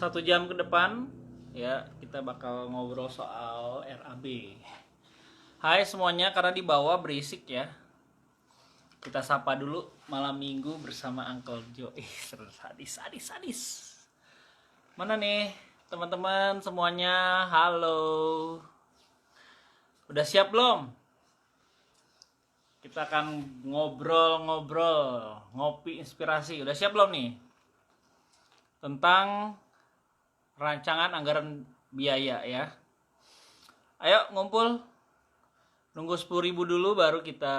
1 jam ke depan ya kita bakal ngobrol soal RAB. Hai semuanya, karena di bawah berisik ya. Kita sapa dulu malam minggu bersama Uncle Joe. Sadis. Mana nih teman-teman semuanya? Halo. Udah siap belum? Kita akan ngobrol-ngobrol, ngopi inspirasi. Udah siap belum nih? Tentang rancangan anggaran biaya ya. Ayo ngumpul. Nunggu 10.000 dulu baru kita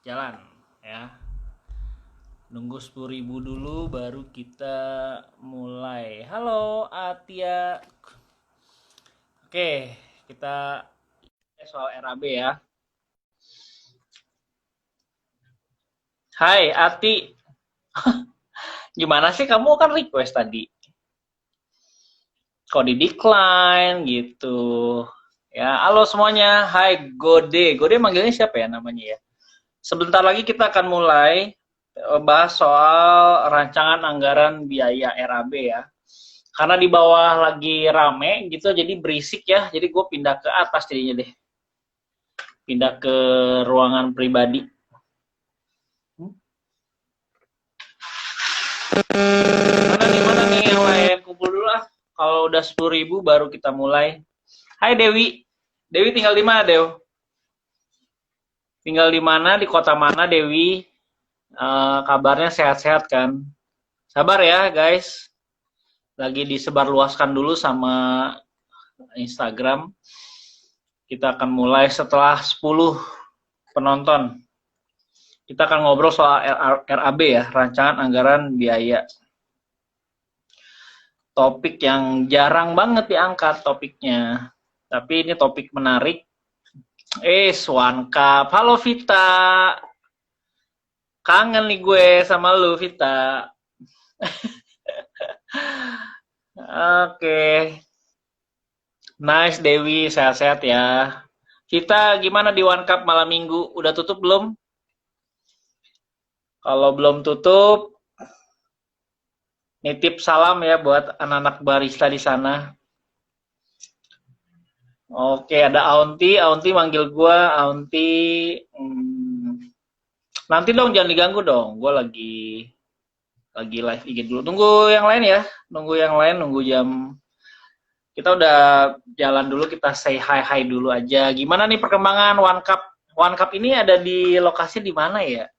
jalan ya. Nunggu 10.000 dulu baru kita mulai. Halo Atia. Oke, kita soal RAB ya. Hai Ati. Gimana sih, kamu kan request tadi? Kok di decline gitu. Ya, halo semuanya. Hai Gode. Gode manggilnya siapa ya namanya ya? Sebentar lagi kita akan mulai bahas soal rancangan anggaran biaya RAB ya. Karena di bawah lagi rame gitu, jadi berisik ya. Jadi gue pindah ke atas jadinya deh. Pindah ke ruangan pribadi. Mana nih yang lain? Kumpul dulu lah. Kalau udah 10.000 baru kita mulai. Hai Dewi. Dewi tinggal di mana, Dew? Tinggal di mana? Di kota mana, Dewi? Kabarnya sehat-sehat kan? Sabar ya, guys. Lagi disebarluaskan dulu sama Instagram. Kita akan mulai setelah 10 penonton. Kita akan ngobrol soal RAB ya, rancangan anggaran biaya. Topik yang jarang banget diangkat topiknya. Tapi ini topik menarik. One Cup. Halo Vita. Kangen nih gue sama lu Vita. Oke. Nice Dewi, sehat-sehat ya. Vita, gimana di One Cup malam minggu? Udah tutup belum? Kalau belum tutup, nitip salam ya buat anak-anak barista di sana. Oke, ada Aunti manggil gue, Aunti. Nanti dong, jangan diganggu dong. Gue lagi live IG dulu. Tunggu yang lain ya, nunggu jam. Kita udah jalan dulu, kita say hi dulu aja. Gimana nih perkembangan One Cup? One Cup ini ada di lokasi di mana ya?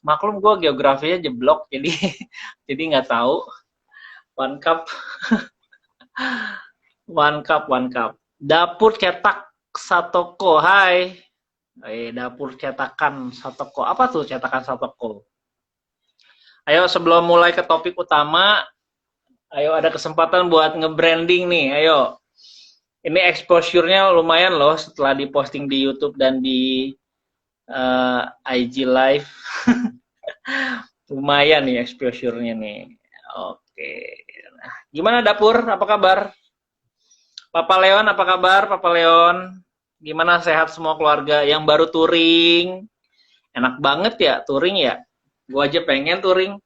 Maklum gue geografinya jeblok, jadi jadi nggak tahu. One Cup. One Cup. Dapur cetak Satoko, hai. Dapur cetakan Satoko. Apa tuh cetakan Satoko? Ayo sebelum mulai ke topik utama, ayo ada kesempatan buat nge-branding nih, ayo. Ini exposure-nya lumayan loh setelah diposting di YouTube dan di IG Live. Lumayan nih exposure-nya nih. Oke. Nah, gimana dapur? Apa kabar? Papa Leon, apa kabar? Papa Leon, gimana, sehat semua keluarga? Yang baru touring, enak banget ya touring ya. Gue aja pengen touring.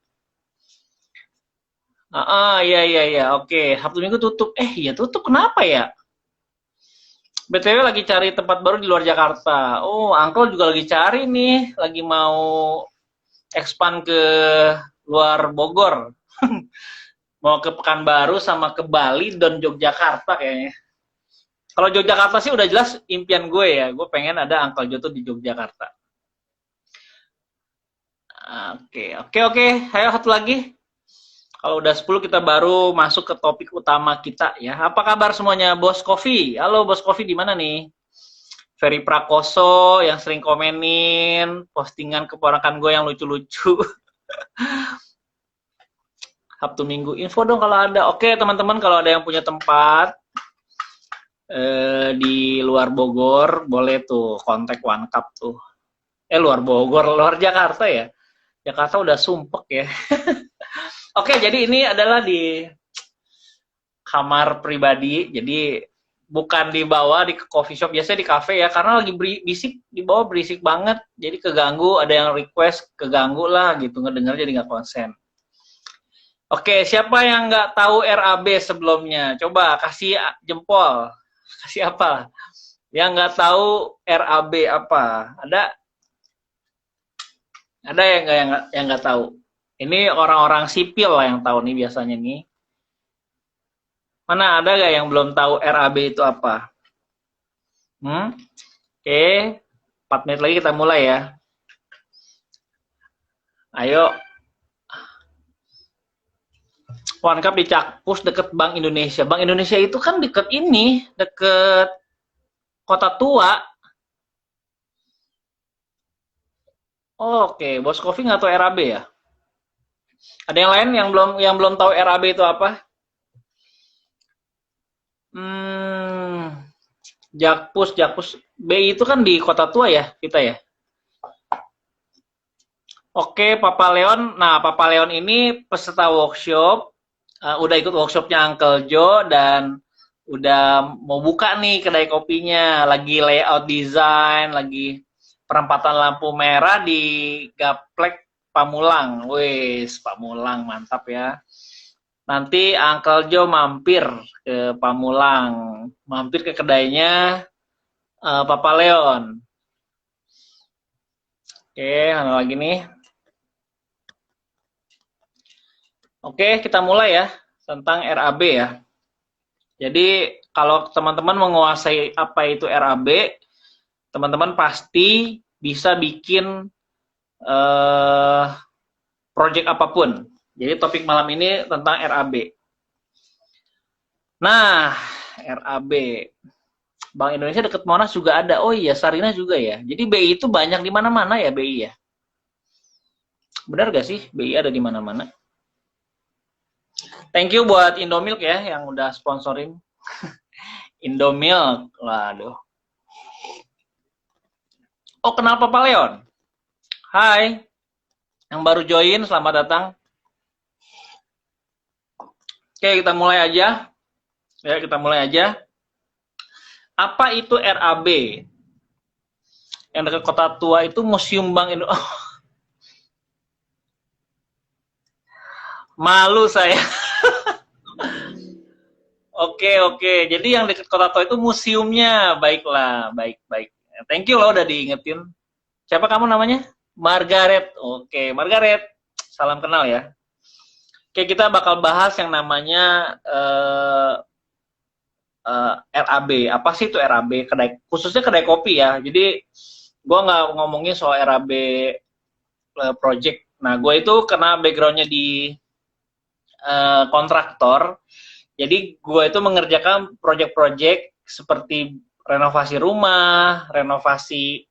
Iya. Oke, Sabtu Minggu tutup. Iya tutup, kenapa ya? BTW lagi cari tempat baru di luar Jakarta. Oh, Uncle juga lagi cari nih, lagi mau expand ke luar Bogor. Mau ke Pekanbaru sama ke Bali dan Yogyakarta kayaknya. Kalau Yogyakarta sih udah jelas impian gue ya. Gue pengen ada Uncle Joto di Yogyakarta. Oke. Ayo satu lagi. Kalau udah 10 kita baru masuk ke topik utama kita ya. Apa kabar semuanya, Bos Coffee? Halo Bos Coffee, di mana nih? Ferry Prakoso yang sering komenin postingan keponakan gue yang lucu-lucu. Sabtu Minggu info dong kalau ada. Oke teman-teman, kalau ada yang punya tempat di luar Bogor boleh tuh kontak One Cup tuh. Luar Bogor, luar Jakarta ya. Jakarta udah sumpek ya. Oke, jadi ini adalah di kamar pribadi. Jadi bukan di bawah di coffee shop, biasanya di cafe ya, karena lagi berisik di bawah, berisik banget. Jadi keganggu, ada yang request keganggu lah gitu, ngedenger jadi nggak konsen. Oke, siapa yang nggak tahu RAB sebelumnya? Coba kasih jempol. Kasih apa? Yang nggak tahu RAB apa? Ada? Ada yang nggak tahu? Ini orang-orang sipil lah yang tahu nih biasanya nih. Mana ada nggak yang belum tahu RAB itu apa? Oke, 4 menit lagi kita mulai ya. Ayo, One Cup di Cakpus deket Bank Indonesia. Bank Indonesia itu kan deket ini, deket Kota Tua. Oke, Bos Kofi nggak tahu RAB ya? Ada yang lain yang belum tahu RAB itu apa? Hmm, Jakpus. BI itu kan di Kota Tua ya, kita ya. Oke, Papa Leon. Nah, Papa Leon ini peserta workshop. Udah ikut workshopnya Uncle Joe dan udah mau buka nih kedai kopinya. Lagi layout design, lagi perempatan lampu merah di Gaplek Pamulang. Wes, Pamulang mantap ya. Nanti Uncle Joe mampir ke Pamulang, mampir ke kedainya Papa Leon. Oke, mana lagi nih? Oke, kita mulai ya tentang RAB ya. Jadi kalau teman-teman menguasai apa itu RAB, teman-teman pasti bisa bikin project apapun. Jadi topik malam ini tentang RAB. Nah, RAB. Bank Indonesia dekat Monas juga ada. Oh iya, Sarina juga ya. Jadi BI itu banyak di mana-mana ya BI ya. Benar gak sih BI ada di mana-mana? Thank you buat Indomilk ya yang udah sponsorin. Indomilk, waduh. Oh, kenal Papa Leon? Hai, yang baru join, selamat datang. Oke, kita mulai aja. Ya, kita mulai aja. Apa itu RAB? Yang dekat Kota Tua itu Museum Bank Indonesia. Oh, malu saya. Oke. Jadi yang dekat Kota Tua itu museumnya. Baiklah, baik. Thank you loh udah diingetin. Siapa kamu namanya? Margaret. Oke, Margaret. Salam kenal ya. Oke, kita bakal bahas yang namanya RAB. Apa sih itu RAB? Khususnya kedai kopi ya. Jadi gue nggak ngomongin soal RAB project. Nah, gue itu kena backgroundnya di kontraktor. Jadi gue itu mengerjakan project-project seperti renovasi rumah, renovasi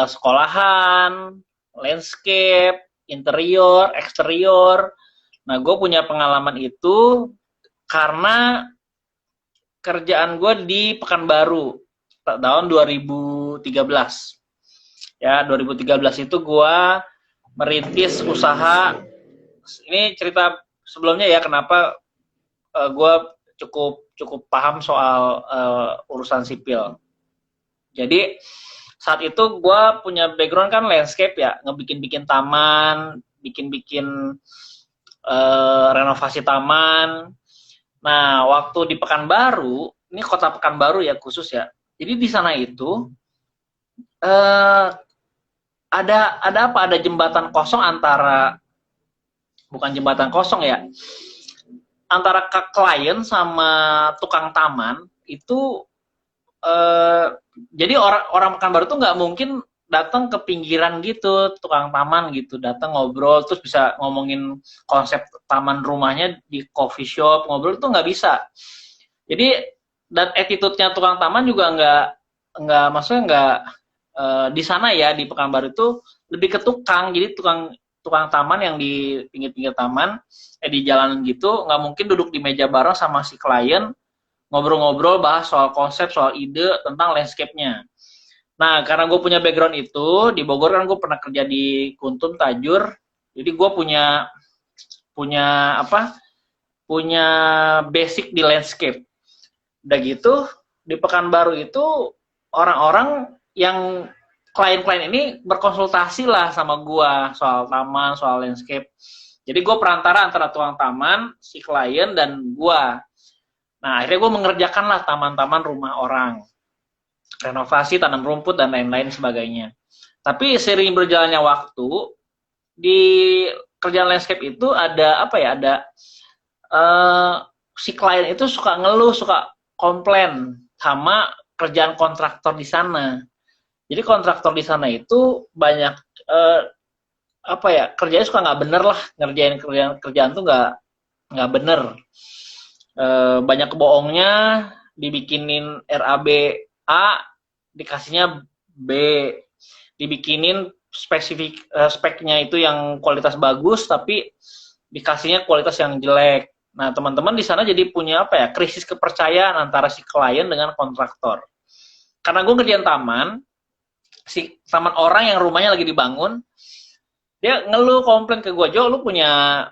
sekolahan, landscape, interior, eksterior. Nah, gue punya pengalaman itu karena kerjaan gue di Pekanbaru tahun 2013. Ya, 2013 itu gue merintis usaha. Ini cerita sebelumnya ya, kenapa gue cukup paham soal urusan sipil. Jadi saat itu gue punya background kan landscape ya, ngebikin taman, bikin renovasi taman. Nah, waktu di Pekanbaru, ini kota Pekanbaru ya khusus ya. Jadi di sana itu ada apa? Ada jembatan kosong antara, bukan jembatan kosong ya, antara klien sama tukang taman itu jadi orang Pekanbaru tuh nggak mungkin datang ke pinggiran gitu, tukang taman gitu, datang ngobrol terus bisa ngomongin konsep taman rumahnya di coffee shop, ngobrol tuh nggak bisa. Jadi dan attitude-nya tukang taman juga nggak maksudnya nggak di sana ya, di Pekanbaru itu lebih ke tukang. Jadi tukang taman yang di pinggir-pinggir taman di jalanan gitu nggak mungkin duduk di meja bareng sama si klien ngobrol-ngobrol bahas soal konsep, soal ide tentang landscape-nya. Nah, karena gue punya background itu, di Bogor kan gue pernah kerja di Kuntum Tajur, jadi gue punya basic di landscape. Udah gitu, di Pekanbaru itu orang-orang yang klien-klien ini berkonsultasi lah sama gue soal taman, soal landscape. Jadi gue perantara antara tukang taman, si klien, dan gue. Nah, akhirnya gue mengerjakan lah taman-taman rumah orang. Renovasi, tanam rumput, dan lain-lain sebagainya. Tapi seiring berjalannya waktu, di kerjaan landscape itu ada apa ya, ada si klien itu suka ngeluh, suka komplain sama kerjaan kontraktor di sana. Jadi kontraktor di sana itu banyak apa ya, kerjanya suka nggak bener lah, ngerjain kerjaan tuh nggak bener. Banyak kebohongnya, dibikinin RAB A, dikasihnya B, dibikinin speknya itu yang kualitas bagus, tapi dikasihnya kualitas yang jelek. Nah, teman-teman di sana jadi punya apa ya, krisis kepercayaan antara si klien dengan kontraktor. Karena gue ngerjain taman, si taman orang yang rumahnya lagi dibangun, dia ngeluh, komplain ke gue, Jo, lu punya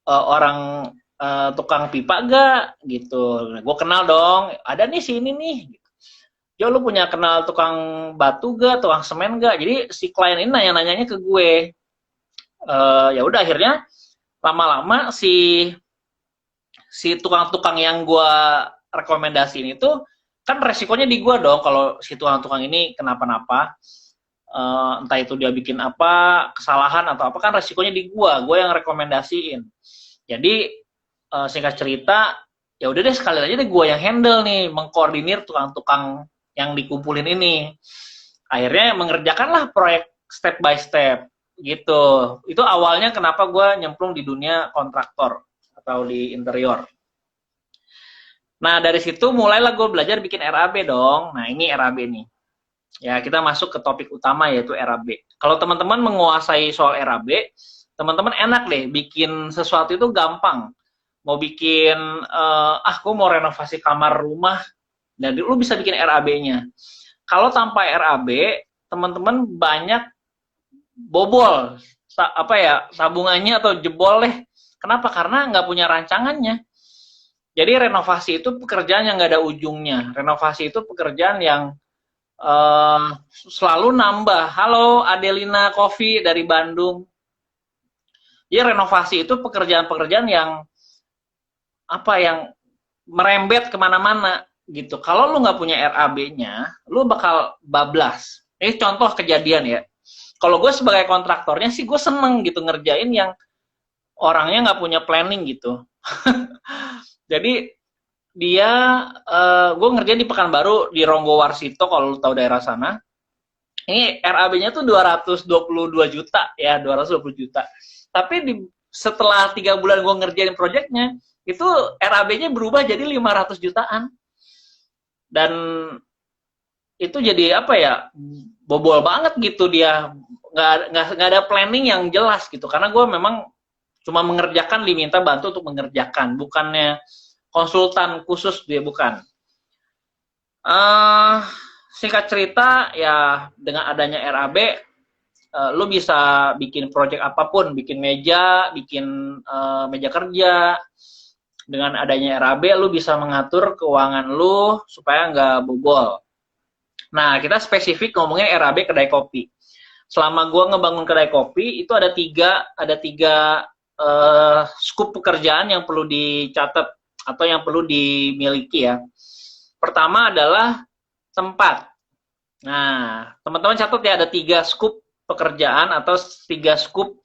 orang tukang pipa gak? Gitu. Gue kenal dong, ada nih si ini nih. Jo, lu punya kenal tukang batu gak, tukang semen gak? Jadi si klien ini nanya-nanyanya ke gue. Ya udah, akhirnya lama-lama si tukang-tukang yang gue rekomendasiin itu kan resikonya di gue dong kalau si tukang-tukang ini kenapa-napa. Entah itu dia bikin apa, kesalahan atau apa, kan resikonya di gue yang rekomendasiin. Jadi singkat cerita, ya udah deh sekali aja deh gue yang handle nih, mengkoordinir tukang-tukang yang dikumpulin ini. Akhirnya mengerjakanlah proyek step by step gitu. Itu awalnya kenapa gue nyemplung di dunia kontraktor atau di interior. Nah, dari situ mulailah gue belajar bikin RAB dong. Nah, ini RAB nih. Ya, kita masuk ke topik utama yaitu RAB. Kalau teman-teman menguasai soal RAB, teman-teman enak deh, bikin sesuatu itu gampang. Mau bikin, gue mau renovasi kamar rumah, dan lu bisa bikin RAB-nya. Kalau tanpa RAB, teman-teman banyak bobol, tabungannya atau jebol deh. Kenapa? Karena nggak punya rancangannya. Jadi renovasi itu pekerjaan yang nggak ada ujungnya. Renovasi itu pekerjaan yang selalu nambah. Halo Adelina Coffee dari Bandung. Jadi renovasi itu pekerjaan-pekerjaan yang merembet kemana-mana gitu. Kalau lu nggak punya RAB-nya, lu bakal bablas. Ini contoh kejadian ya. Kalau gue sebagai kontraktornya sih gue seneng gitu ngerjain yang orangnya nggak punya planning gitu. Jadi gue ngerjain di Pekanbaru di Ronggo Warsito, kalau lu tahu daerah sana. Ini RAB-nya tuh 222 juta ya, 220 juta. Tapi setelah 3 bulan gue ngerjain proyeknya, itu RAB-nya berubah jadi 500 jutaan. Dan itu jadi bobol banget gitu dia. Nggak ada planning yang jelas gitu. Karena gue memang cuma mengerjakan, diminta bantu untuk mengerjakan. Bukannya konsultan khusus, dia bukan. Singkat cerita, ya dengan adanya RAB, lu bisa bikin project apapun, bikin meja kerja. Dengan adanya RAB, lu bisa mengatur keuangan lu supaya nggak bobol. Nah, kita spesifik ngomongin RAB kedai kopi. Selama gue ngebangun kedai kopi, itu ada tiga skup pekerjaan yang perlu dicatat atau yang perlu dimiliki ya. Pertama adalah tempat. Nah, teman-teman catat ya, ada 3 skup pekerjaan atau 3 skup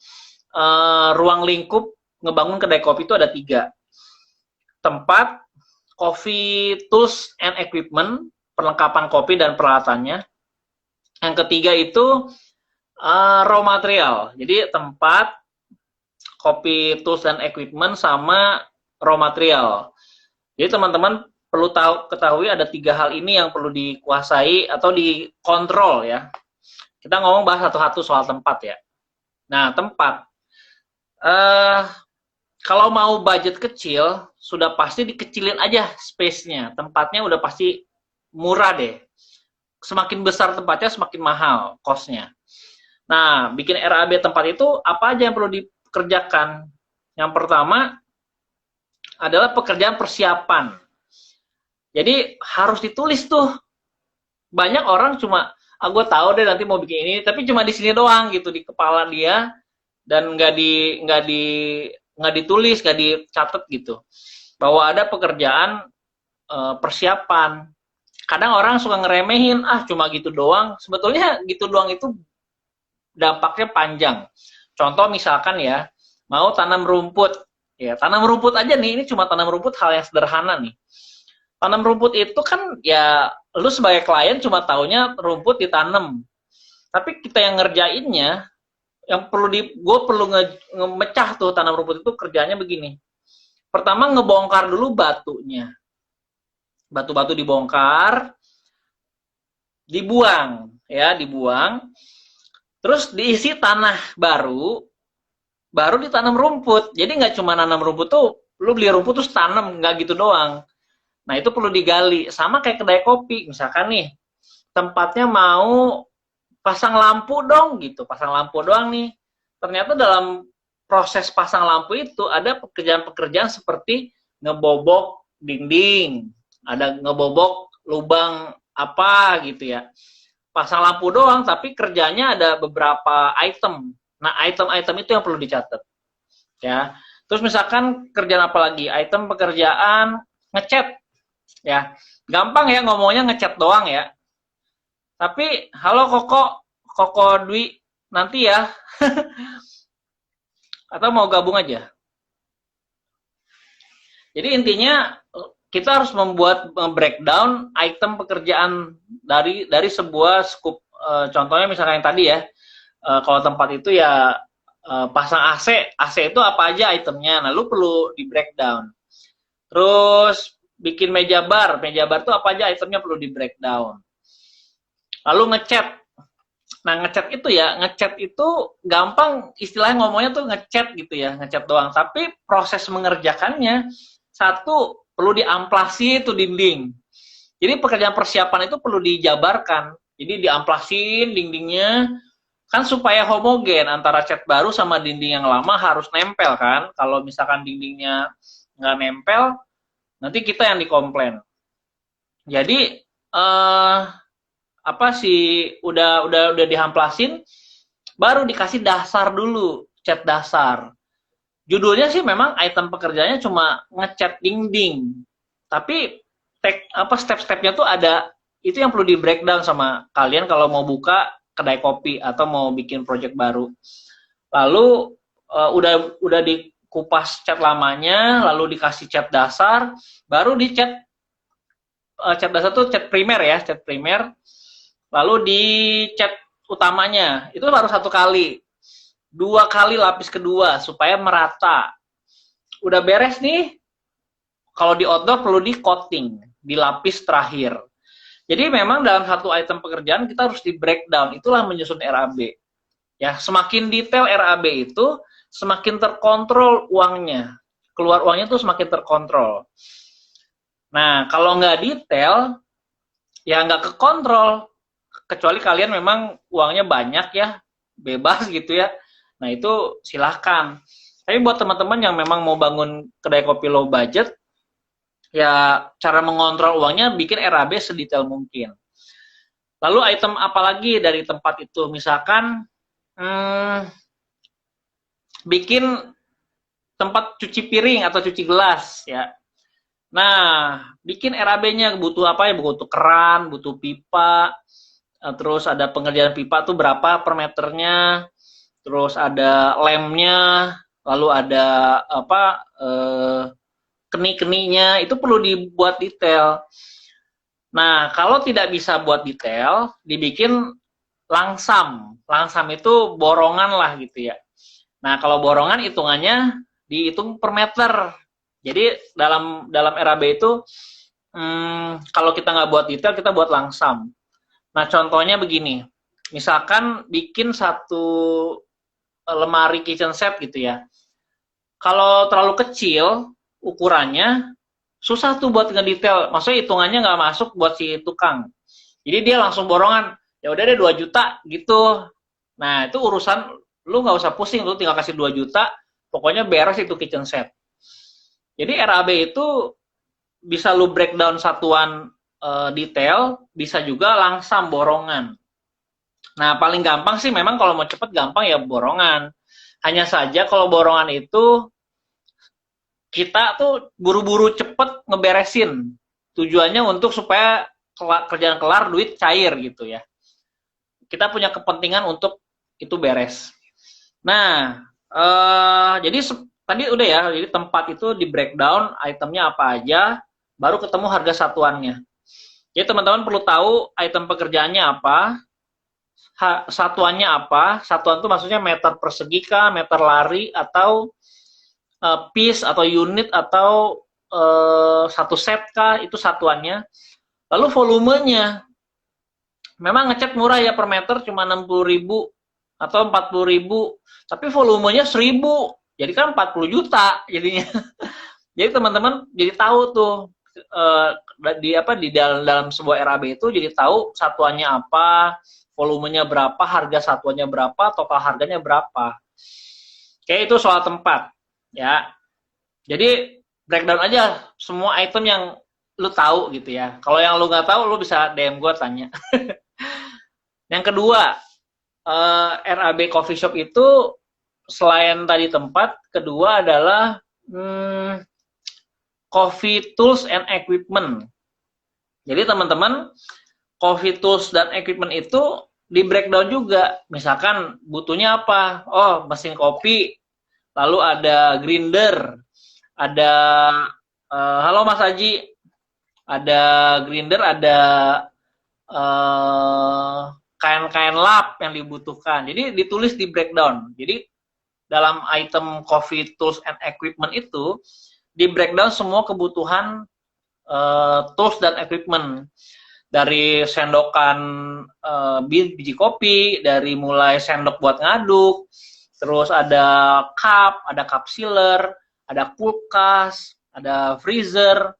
ruang lingkup ngebangun kedai kopi itu ada 3. Tempat, coffee tools and equipment, perlengkapan kopi dan peralatannya. Yang ketiga itu raw material. Jadi tempat, coffee tools and equipment, sama raw material. Jadi teman-teman perlu ketahui ada 3 hal ini yang perlu dikuasai atau dikontrol ya. Kita bahas satu-satu soal tempat ya. Nah, tempat. Kalau mau budget kecil, sudah pasti dikecilin aja space-nya. Tempatnya udah pasti murah deh. Semakin besar tempatnya, semakin mahal cost-nya. Nah, bikin RAB tempat itu apa aja yang perlu dikerjakan? Yang pertama adalah pekerjaan persiapan. Jadi harus ditulis tuh. Banyak orang cuma, gue tahu deh nanti mau bikin ini, tapi cuma di sini doang gitu, di kepala dia. dan nggak ditulis, nggak dicatat gitu, bahwa ada pekerjaan persiapan. Kadang orang suka ngeremehin, cuma gitu doang. Sebetulnya gitu doang itu dampaknya panjang. Contoh misalkan ya, mau tanam rumput. Ya, tanam rumput aja nih, ini cuma tanam rumput hal yang sederhana nih. Tanam rumput itu kan ya, lu sebagai klien cuma taunya rumput ditanam. Tapi kita yang ngerjainnya, yang gue perlu ngemecah tuh tanam rumput itu kerjanya begini. Pertama ngebongkar dulu batunya. Batu-batu dibongkar, dibuang, ya, dibuang. Terus diisi tanah baru ditanam rumput. Jadi nggak cuma nanam rumput tuh, lu beli rumput terus tanam, nggak gitu doang. Nah itu perlu digali. Sama kayak kedai kopi, misalkan nih, tempatnya mau pasang lampu dong gitu, pasang lampu doang nih. Ternyata dalam proses pasang lampu itu ada pekerjaan-pekerjaan seperti ngebobok dinding, ada ngebobok lubang apa gitu ya. Pasang lampu doang, tapi kerjanya ada beberapa item. Nah, item-item itu yang perlu dicatat. Ya. Terus misalkan kerjaan apa lagi? Item pekerjaan ngecat. Ya. Gampang ya ngomongnya ngecat doang ya. Tapi, halo Koko Dwi, nanti ya. Atau mau gabung aja? Jadi intinya kita harus membuat breakdown item pekerjaan dari sebuah scope. Contohnya misalnya yang tadi ya, kalau tempat itu ya pasang AC. AC itu apa aja itemnya. Nah, lu perlu di breakdown. Terus bikin meja bar itu apa aja itemnya perlu di breakdown. Lalu ngecat. Nah, ngecat itu gampang, istilahnya ngomongnya tuh ngecat gitu ya, ngecat doang. Tapi proses mengerjakannya, satu, perlu diamplasi itu dinding. Jadi pekerjaan persiapan itu perlu dijabarkan. Jadi diamplasin dindingnya, kan supaya homogen antara cat baru sama dinding yang lama harus nempel kan. Kalau misalkan dindingnya nggak nempel, nanti kita yang dikomplain. Jadi, udah dihamplasin, baru dikasih dasar dulu, cat dasar. Judulnya sih memang item pekerjaannya cuma ngecat dinding, tapi step-stepnya tuh ada, itu yang perlu di breakdown sama kalian kalau mau buka kedai kopi atau mau bikin project baru. Lalu udah dikupas cat lamanya, lalu dikasih cat dasar, baru dicat. Cat dasar tuh cat primer ya, cat primer. Lalu di cat utamanya, itu baru 1 kali. 2 kali lapis kedua, supaya merata. Udah beres nih, kalau di outdoor perlu di coating, di lapis terakhir. Jadi memang dalam satu item pekerjaan kita harus di breakdown, itulah menyusun RAB. Ya, semakin detail RAB itu, semakin terkontrol uangnya. Keluar uangnya tuh semakin terkontrol. Nah, kalau nggak detail, ya nggak kekontrol. Kecuali kalian memang uangnya banyak ya, bebas gitu ya. Nah, itu silahkan. Tapi buat teman-teman yang memang mau bangun kedai kopi low budget, ya cara mengontrol uangnya bikin RAB sedetail mungkin. Lalu item apa lagi dari tempat itu? Misalkan, bikin tempat cuci piring atau cuci gelas ya. Nah, bikin RAB-nya butuh apa ya? Butuh keran, butuh pipa, terus ada pengerjaan pipa tuh berapa per meternya, terus ada lemnya, lalu ada keni-keninya, itu perlu dibuat detail. Nah, kalau tidak bisa buat detail, dibikin langsam. Langsam itu borongan lah gitu ya. Nah, kalau borongan hitungannya dihitung per meter. Jadi dalam RAB itu, kalau kita nggak buat detail, kita buat langsam. Nah, contohnya begini. Misalkan bikin satu lemari kitchen set gitu ya. Kalau terlalu kecil ukurannya, susah tuh buat ngedetail. Maksudnya hitungannya nggak masuk buat si tukang. Jadi dia langsung borongan, ya udah deh 2 juta gitu. Nah, itu urusan lu nggak usah pusing, lu tinggal kasih 2 juta, pokoknya beres itu kitchen set. Jadi RAB itu bisa lu breakdown satuan detail, bisa juga langsam borongan. Nah, paling gampang sih memang kalau mau cepet gampang ya borongan. Hanya saja kalau borongan itu kita tuh buru-buru cepet ngeberesin. Tujuannya untuk supaya kerjaan kelar, duit cair gitu ya. Kita punya kepentingan untuk itu beres. Nah, jadi tadi udah ya, jadi tempat itu di breakdown, itemnya apa aja, baru ketemu harga satuannya. Jadi teman-teman perlu tahu item pekerjaannya apa, satuannya apa. Satuan itu maksudnya meter persegi kah, meter lari, atau piece atau unit, atau satu set kah, itu satuannya. Lalu volumenya, memang ngecat murah ya per meter, cuma 60.000 atau 40.000, tapi volumenya 1.000, jadi kan 40 juta jadinya. Jadi teman-teman jadi tahu tuh di dalam sebuah RAB itu jadi tahu satuannya apa, volumenya berapa, harga satuannya berapa, total harganya berapa. Oke, itu soal tempat ya. Jadi breakdown aja semua item yang lu tahu gitu ya. Kalau yang lu nggak tahu, lu bisa DM gue tanya. Yang kedua, RAB coffee shop itu selain tadi tempat, kedua adalah coffee tools and equipment. Jadi teman-teman, coffee tools dan equipment itu di breakdown juga. Misalkan butuhnya apa? Oh, mesin kopi, lalu ada grinder, ada halo Mas Haji, ada grinder, ada kain-kain lap yang dibutuhkan. Jadi ditulis di breakdown. Jadi dalam item coffee tools and equipment itu di breakdown semua kebutuhan tools dan equipment. Dari sendokan biji kopi, dari mulai sendok buat ngaduk, terus ada cup sealer, ada kulkas, ada freezer.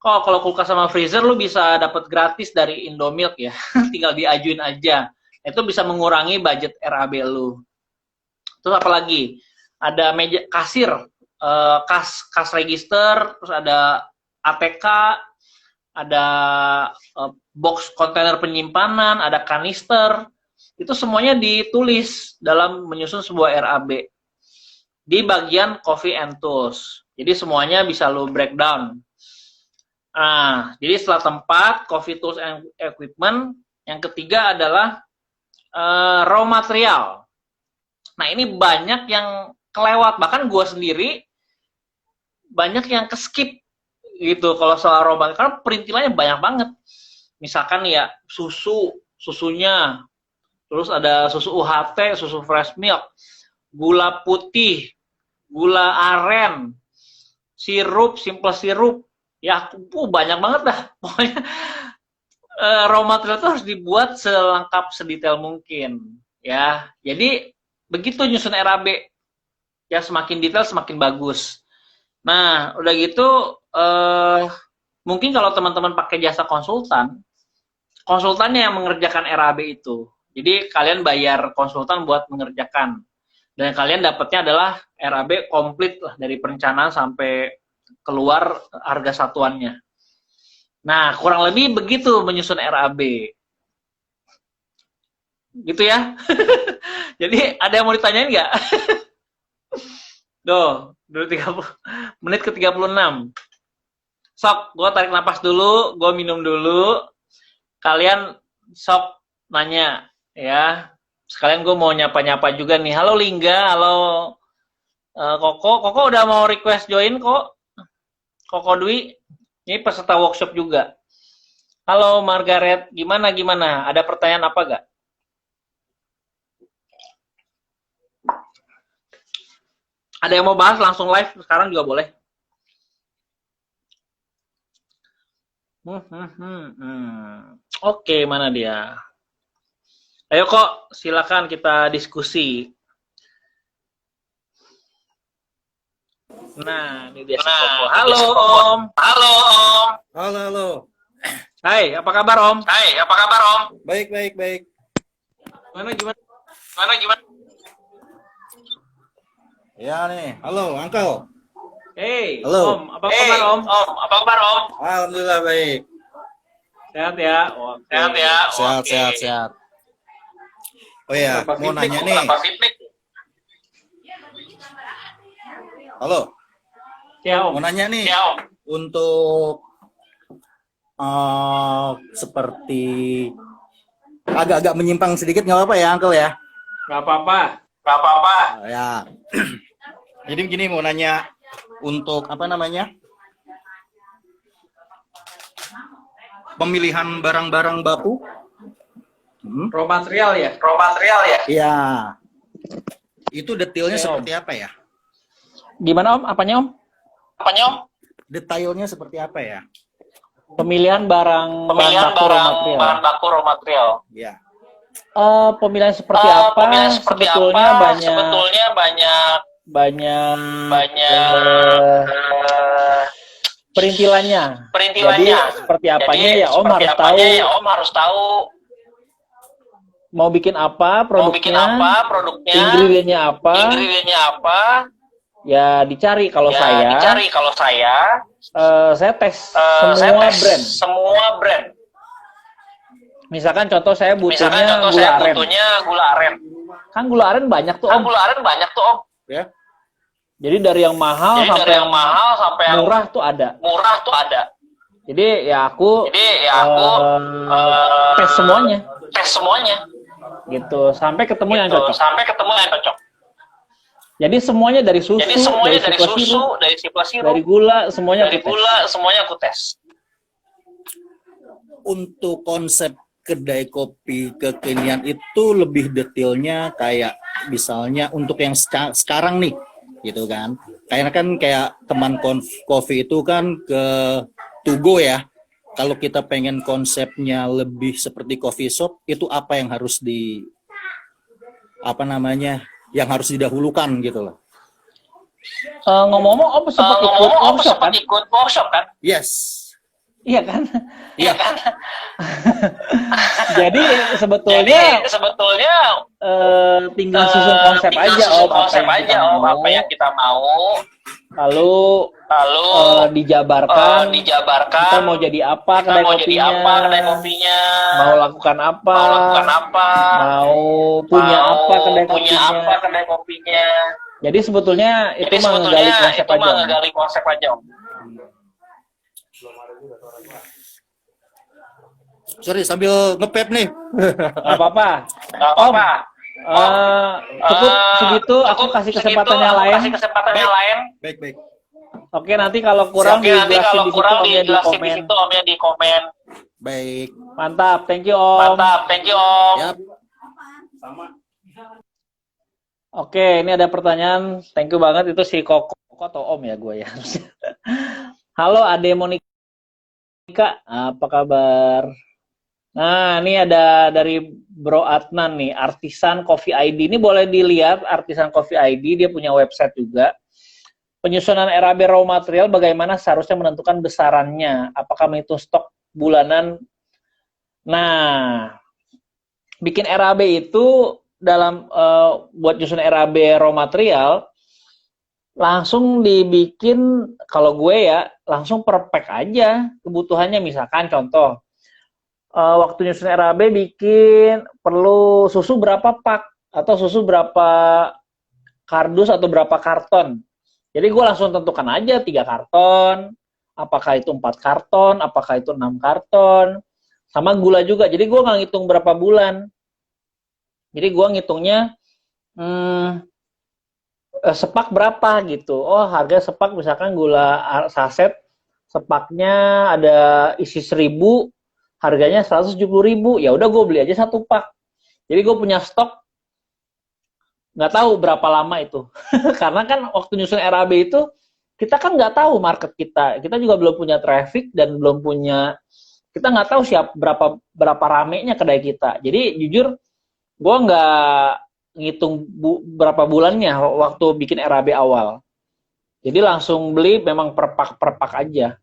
Kalau kulkas sama freezer lu bisa dapat gratis dari Indomilk ya, tinggal diajuin aja. Itu bisa mengurangi budget RAB lu. Terus apa lagi? Ada meja kasir, kas register, terus ada ATK, ada box kontainer penyimpanan, ada kanister. Itu semuanya ditulis dalam menyusun sebuah RAB di bagian coffee and tools. Jadi semuanya bisa lu breakdown. Nah, jadi setelah tempat, coffee tools and equipment, yang ketiga adalah raw material. Nah, ini banyak yang kelewat, bahkan gue sendiri banyak yang keskip gitu kalau soal raw material, karena perintilannya banyak banget. Misalkan ya susunya, terus ada susu UHT, susu fresh milk, gula putih, gula aren, sirup, simple sirup, ya banyak banget dah. Pokoknya raw material itu harus dibuat selengkap, sedetail mungkin ya. Jadi begitu nyusun RAB ya, semakin detail semakin bagus. Nah udah gitu mungkin kalau teman-teman pakai jasa konsultannya yang mengerjakan RAB itu. Jadi kalian bayar konsultan buat mengerjakan, dan kalian dapatnya adalah RAB komplit lah, dari perencanaan sampai keluar harga satuannya. Nah, kurang lebih begitu menyusun RAB. Gitu ya. Jadi, ada yang mau ditanyain nggak? Duh, 30 menit ke 36. Sok, gue tarik napas dulu, gue minum dulu. Kalian sok nanya, ya. Sekalian gue mau nyapa-nyapa juga nih. Halo Lingga, halo Koko udah mau request join kok. Koko Dwi, ini peserta workshop juga. Halo Margaret, gimana? Ada pertanyaan apa gak? Ada yang mau bahas langsung live sekarang juga boleh. Oke, mana dia? Ayo kok, silakan kita diskusi. Nah, ini dia si Koko. Halo Om. Halo. Hai, apa kabar Om? Baik. Gimana? Ya nih, halo Uncle. Hey, Halo. Om, apa kabar Om? Alhamdulillah baik. Sehat ya? Oke. Sehat. Oh ya, mau nanya nih. Halo. Ya, Om. Mau nanya nih. Ya, Om. Untuk seperti agak-agak menyimpang sedikit nggak apa-apa ya, Uncle ya? Nggak apa-apa. Nggak apa-apa. Ya. Jadi begini mau nanya untuk apa namanya? Pemilihan barang-barang baku. Raw material ya? Raw material ya? Iya. Itu detailnya Oke, seperti apa ya? Gimana, Om? Apanya, Om? Apanya, Om? Detailnya seperti apa ya? Pemilihan bahan baku raw material. Iya. Pemilihan seperti apa? Sebetulnya banyak perintilannya. Jadi seperti apanya ya Om harus tahu. Mau bikin apa produknya? Ingredientnya apa? Ya dicari kalau saya. Saya tes semua brand. Misalkan contoh saya butuhnya gula aren. Kan gula aren banyak tuh Om. Ya. Jadi dari yang mahal sampai yang murah tuh ada. Jadi ya aku tes semuanya. Gitu sampai ketemu yang cocok. Jadi semuanya dari susu, dari sirup, dari gula, semuanya aku tes. Untuk konsep kedai kopi kekinian itu lebih detailnya kayak misalnya untuk yang sekarang nih gitu kan. Karena kan kayak teman kopi itu kan ke Tugo ya. Kalau kita pengen konsepnya lebih seperti coffee shop, itu apa yang harus yang harus didahulukan gitu loh. Ngomong-ngomong Om sempat ikut workshop kan? Yes. Iya kan? Iya. Jadi sebetulnya tinggal susun konsep aja Om apa yang kita mau. Lalu dijabarkan kita mau jadi apa kedai kopinya, mau lakukan apa, mau punya apa kedai kopinya. Jadi sebetulnya itu menggali konsep aja Om. Sorry, sambil ngepep nih. Gak apa-apa. Om, cukup segitu. Aku kasih kesempatan yang lain. Baik. Oke, nanti kalau kurang dijelasin di situ Omnya di komen. Baik. Mantap, thank you Om. Yap. Oke, ini ada pertanyaan. Thank you banget itu si Koko atau Om ya gue ya. Halo Ade Monika, apa kabar? Nah, ini ada dari Bro Adnan nih, Artisan Coffee ID. Ini boleh dilihat Artisan Coffee ID, dia punya website juga. Penyusunan RAB raw material bagaimana seharusnya menentukan besarannya? Apakah menghitung stok bulanan? Nah, bikin RAB itu dalam buat nyusun RAB raw material langsung dibikin, kalau gue ya langsung per pack aja kebutuhannya. Misalkan contoh waktu nyusun RAB bikin perlu susu berapa pak atau susu berapa kardus atau berapa karton. Jadi gue langsung tentukan aja 3 karton, apakah itu 4 karton, apakah itu 6 karton, sama gula juga. Jadi gue nggak ngitung berapa bulan. Jadi gue ngitungnya sepak berapa gitu. Oh harga sepak misalkan gula saset sepaknya ada isi 1000, harganya 170.000, ya udah gue beli aja 1 pak. Jadi gue punya stok, nggak tahu berapa lama itu. Karena kan waktu nyusun RAB itu kita kan nggak tahu market kita juga belum punya traffic dan kita nggak tahu berapa ramenya kedai kita. Jadi jujur gue nggak ngitung berapa bulannya waktu bikin RAB awal. Jadi langsung beli memang per pak aja.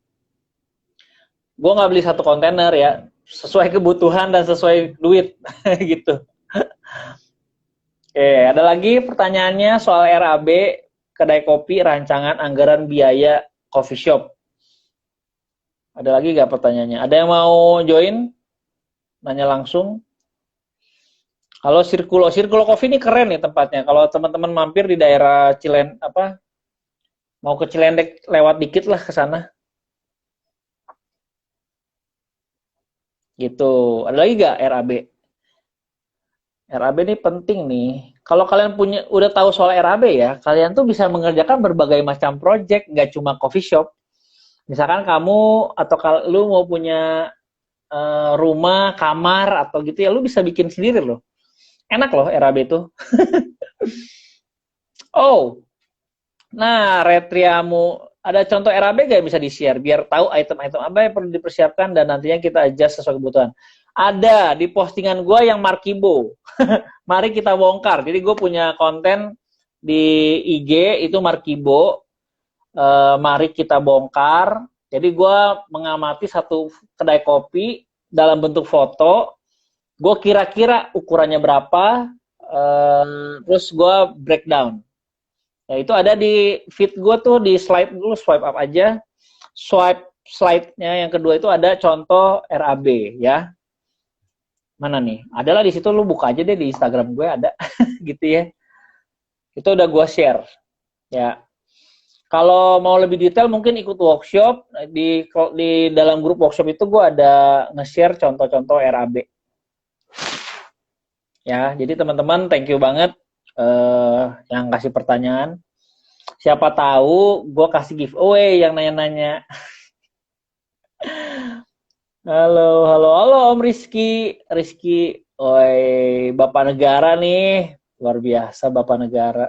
Gue nggak beli 1 kontainer ya, sesuai kebutuhan dan sesuai duit gitu. Oke, ada lagi pertanyaannya soal RAB kedai kopi, rancangan anggaran biaya coffee shop. Ada lagi nggak pertanyaannya? Ada yang mau join? Nanya langsung. Halo Sirkulo Coffee ini keren nih tempatnya. Kalau teman-teman mampir di daerah Mau ke Cilendek lewat dikit lah ke sana. Gitu. Ada lagi gak RAB? RAB ini penting nih. Kalau kalian udah tahu soal RAB ya, kalian tuh bisa mengerjakan berbagai macam project, nggak cuma coffee shop. Misalkan kamu atau kalau lu mau punya rumah, kamar atau gitu ya, lu bisa bikin sendiri loh. Enak loh RAB itu. Oh, nah Retriamu ada contoh RAB gak bisa di-share biar tahu item-item apa yang perlu dipersiapkan dan nantinya kita adjust sesuai kebutuhan. Ada di postingan gue yang Markibo. Mari kita bongkar. Jadi gue punya konten di IG itu Markibo. Mari kita bongkar. Jadi gue mengamati satu kedai kopi dalam bentuk foto. Gue kira-kira ukurannya berapa. Terus gue breakdown. Ya itu ada di feed gue tuh di slide dulu, swipe up aja. Swipe slide-nya yang kedua itu ada contoh RAB ya. Mana nih? Adalah di situ, lu buka aja deh di Instagram gue ada gitu ya. Itu udah gue share ya. Kalau mau lebih detail mungkin ikut workshop di dalam grup workshop itu gue ada nge-share contoh-contoh RAB. Ya, jadi teman-teman thank you banget yang kasih pertanyaan. Siapa tahu gue kasih giveaway yang nanya-nanya. Halo Om Rizky. Oi, Bapak Negara nih. Luar biasa Bapak Negara.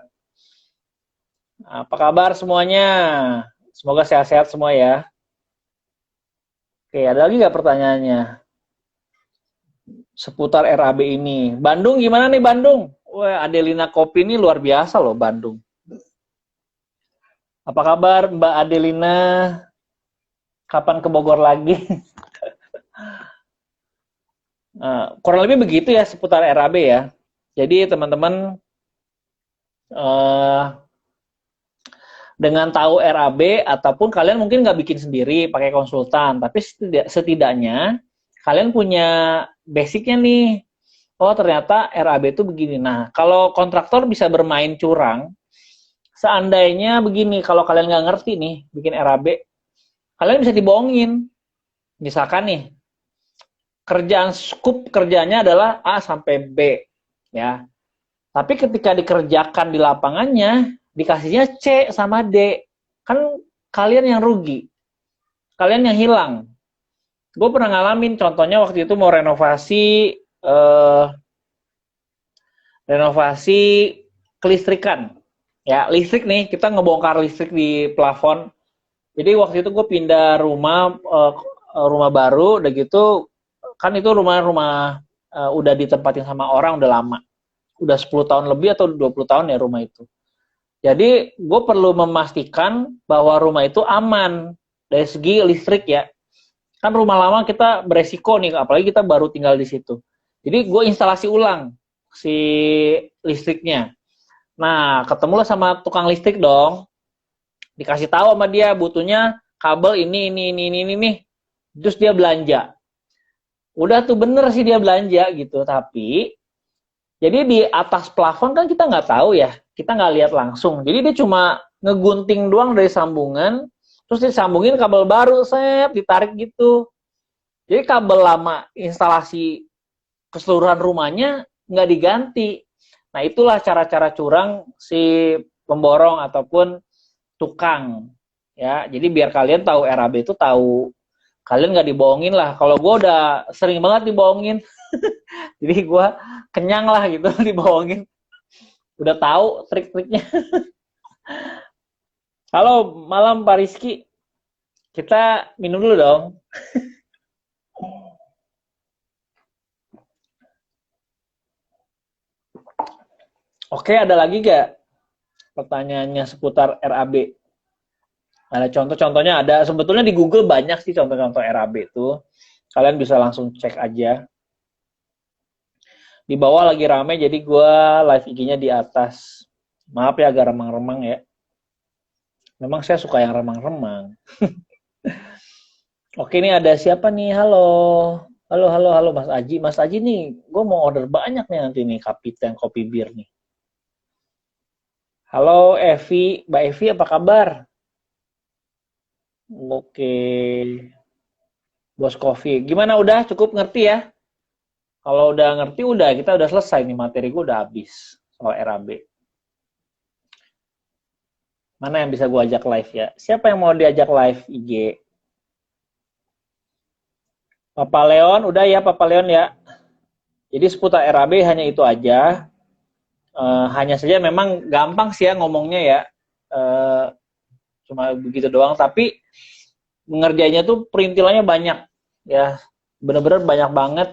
Apa kabar semuanya? Semoga sehat-sehat semua ya. Oke, ada lagi nggak pertanyaannya? Seputar RAB ini. Bandung gimana nih Bandung? Wah, Adelina Kopi ini luar biasa loh Bandung. Apa kabar Mbak Adelina? Kapan ke Bogor lagi? Kurang lebih begitu ya seputar RAB ya. Jadi teman-teman dengan tahu RAB ataupun kalian mungkin nggak bikin sendiri pakai konsultan, tapi setidaknya kalian punya basicnya nih. Oh ternyata RAB itu begini. Nah kalau kontraktor bisa bermain curang, seandainya begini, kalau kalian nggak ngerti nih bikin RAB, kalian bisa dibohongin. Misalkan nih kerjaan scoop kerjanya adalah A sampai B ya. Tapi ketika dikerjakan di lapangannya dikasihnya C sama D. Kan kalian yang rugi. Kalian yang hilang. Gue pernah ngalamin contohnya waktu itu mau renovasi kelistrikan. Ya, listrik nih, kita ngebongkar listrik di plafon. Jadi waktu itu gue pindah rumah baru, udah gitu kan itu rumah udah ditempatin sama orang udah lama. Udah 10 tahun lebih atau 20 tahun ya rumah itu. Jadi gue perlu memastikan bahwa rumah itu aman dari segi listrik ya. Kan rumah lama kita beresiko nih, apalagi kita baru tinggal di situ. Jadi gue instalasi ulang si listriknya. Nah, ketemulah sama tukang listrik dong. Dikasih tahu sama dia butuhnya kabel ini nih. Terus dia belanja. Udah tuh bener sih dia belanja gitu, tapi jadi di atas plafon kan kita nggak tahu ya, kita nggak lihat langsung. Jadi dia cuma ngegunting doang dari sambungan, terus disambungin kabel baru, ditarik gitu. Jadi kabel lama instalasi keseluruhan rumahnya nggak diganti. Nah itulah cara-cara curang si pemborong ataupun tukang. Ya, jadi biar kalian tahu RAB itu tahu. Kalian nggak dibohongin lah. Kalau gue udah sering banget dibohongin. Jadi gue kenyang lah gitu dibohongin. Udah tahu trik-triknya. Halo, malam Pak Rizky. Kita minum dulu dong. Oke, ada lagi gak pertanyaannya seputar RAB? Ada contoh-contohnya, ada sebetulnya di Google banyak sih contoh-contoh RAB itu. Kalian bisa langsung cek aja. Di bawah lagi rame, jadi gue live IG-nya di atas. Maaf ya agak remang-remang ya. Memang saya suka yang remang-remang. Oke, ini ada siapa nih? Halo Mas Aji. Mas Aji nih, gue mau order banyak nih nanti nih Kapiten Kopi Bir nih. Halo Evi, Mbak Evi apa kabar? Oke, Bos Coffee. Gimana, udah cukup ngerti ya? Kalau udah ngerti, udah kita udah selesai nih, materi gue udah habis soal RAB. Mana yang bisa gue ajak live ya? Siapa yang mau diajak live IG? Papa Leon, udah ya Papa Leon ya. Jadi seputar RAB hanya itu aja. Hanya saja memang gampang sih ya ngomongnya ya. Cuma begitu doang. Tapi mengerjainya tuh perintilannya banyak ya. Bener-bener banyak banget.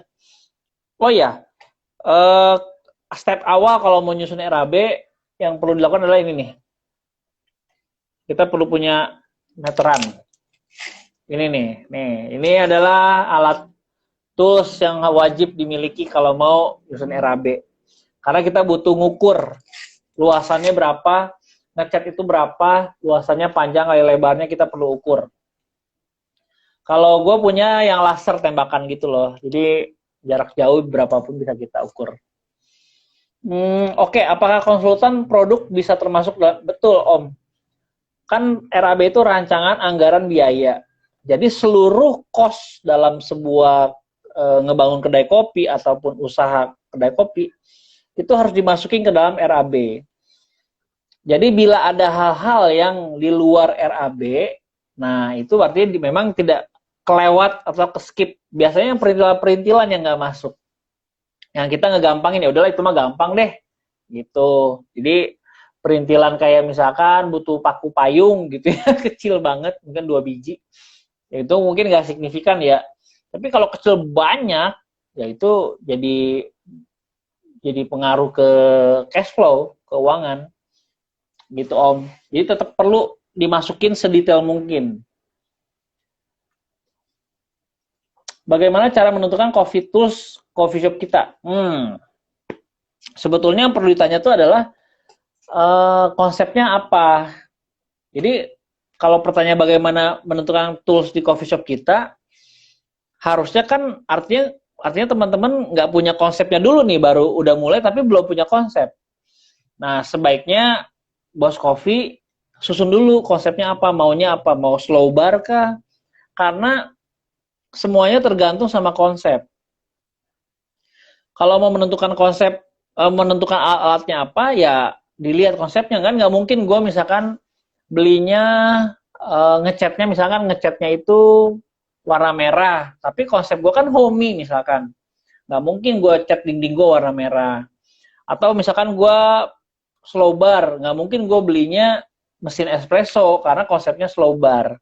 Oh ya, step awal kalau mau nyusun RAB yang perlu dilakukan adalah ini nih. Kita perlu punya meteran. Ini ini adalah alat tools yang wajib dimiliki kalau mau nyusun RAB. Karena kita butuh ngukur luasannya berapa, ngecat itu berapa, luasannya panjang kali lebarnya kita perlu ukur. Kalau gue punya yang laser tembakan gitu loh, jadi jarak jauh berapapun bisa kita ukur. Oke, apakah konsultan produk bisa termasuk dalam? Betul, Om. Kan RAB itu rancangan anggaran biaya. Jadi seluruh cost dalam sebuah ngebangun kedai kopi ataupun usaha kedai kopi itu harus dimasukin ke dalam RAB. Jadi bila ada hal-hal yang di luar RAB, nah itu artinya memang tidak kelewat atau keskip. Biasanya perintilan-perintilan yang nggak masuk. Yang kita ngegampangin, ya udahlah itu mah gampang deh. Gitu. Jadi perintilan kayak misalkan butuh paku payung gitu ya, kecil banget, mungkin 2 biji. Ya itu mungkin nggak signifikan ya. Tapi kalau kecil banyak, ya itu jadi pengaruh ke cash flow, keuangan. Gitu Om. Jadi tetap perlu dimasukin sedetail mungkin. Bagaimana cara menentukan coffee tools coffee shop kita? Sebetulnya yang perlu ditanya itu adalah konsepnya apa. Jadi kalau pertanyaan bagaimana menentukan tools di coffee shop kita, harusnya kan artinya teman-teman nggak punya konsepnya dulu nih, baru udah mulai tapi belum punya konsep. Nah, sebaiknya Bos Coffee susun dulu konsepnya apa, maunya apa, mau slow bar kah? Karena semuanya tergantung sama konsep. Kalau mau menentukan konsep, menentukan alatnya apa, ya dilihat konsepnya kan. Nggak mungkin gue misalkan belinya ngecatnya, misalkan ngecatnya itu warna merah, tapi konsep gue kan homey misalkan. Nggak mungkin gue cat dinding gue warna merah. Atau misalkan gue slow bar, nggak mungkin gue belinya mesin espresso karena konsepnya slow bar.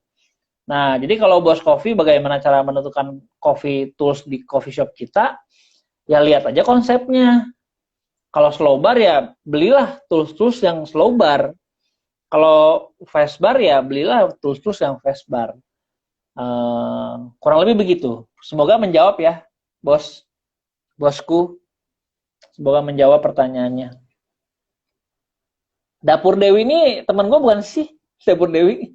Nah, jadi kalau Bos Coffee bagaimana cara menentukan coffee tools di coffee shop kita, ya lihat aja konsepnya. Kalau slow bar ya belilah tools-tools yang slow bar. Kalau fast bar ya belilah tools-tools yang fast bar. Kurang lebih begitu. Semoga menjawab ya, bosku. Semoga menjawab pertanyaannya. Dapur Dewi ini teman gue bukan sih? Dapur Dewi.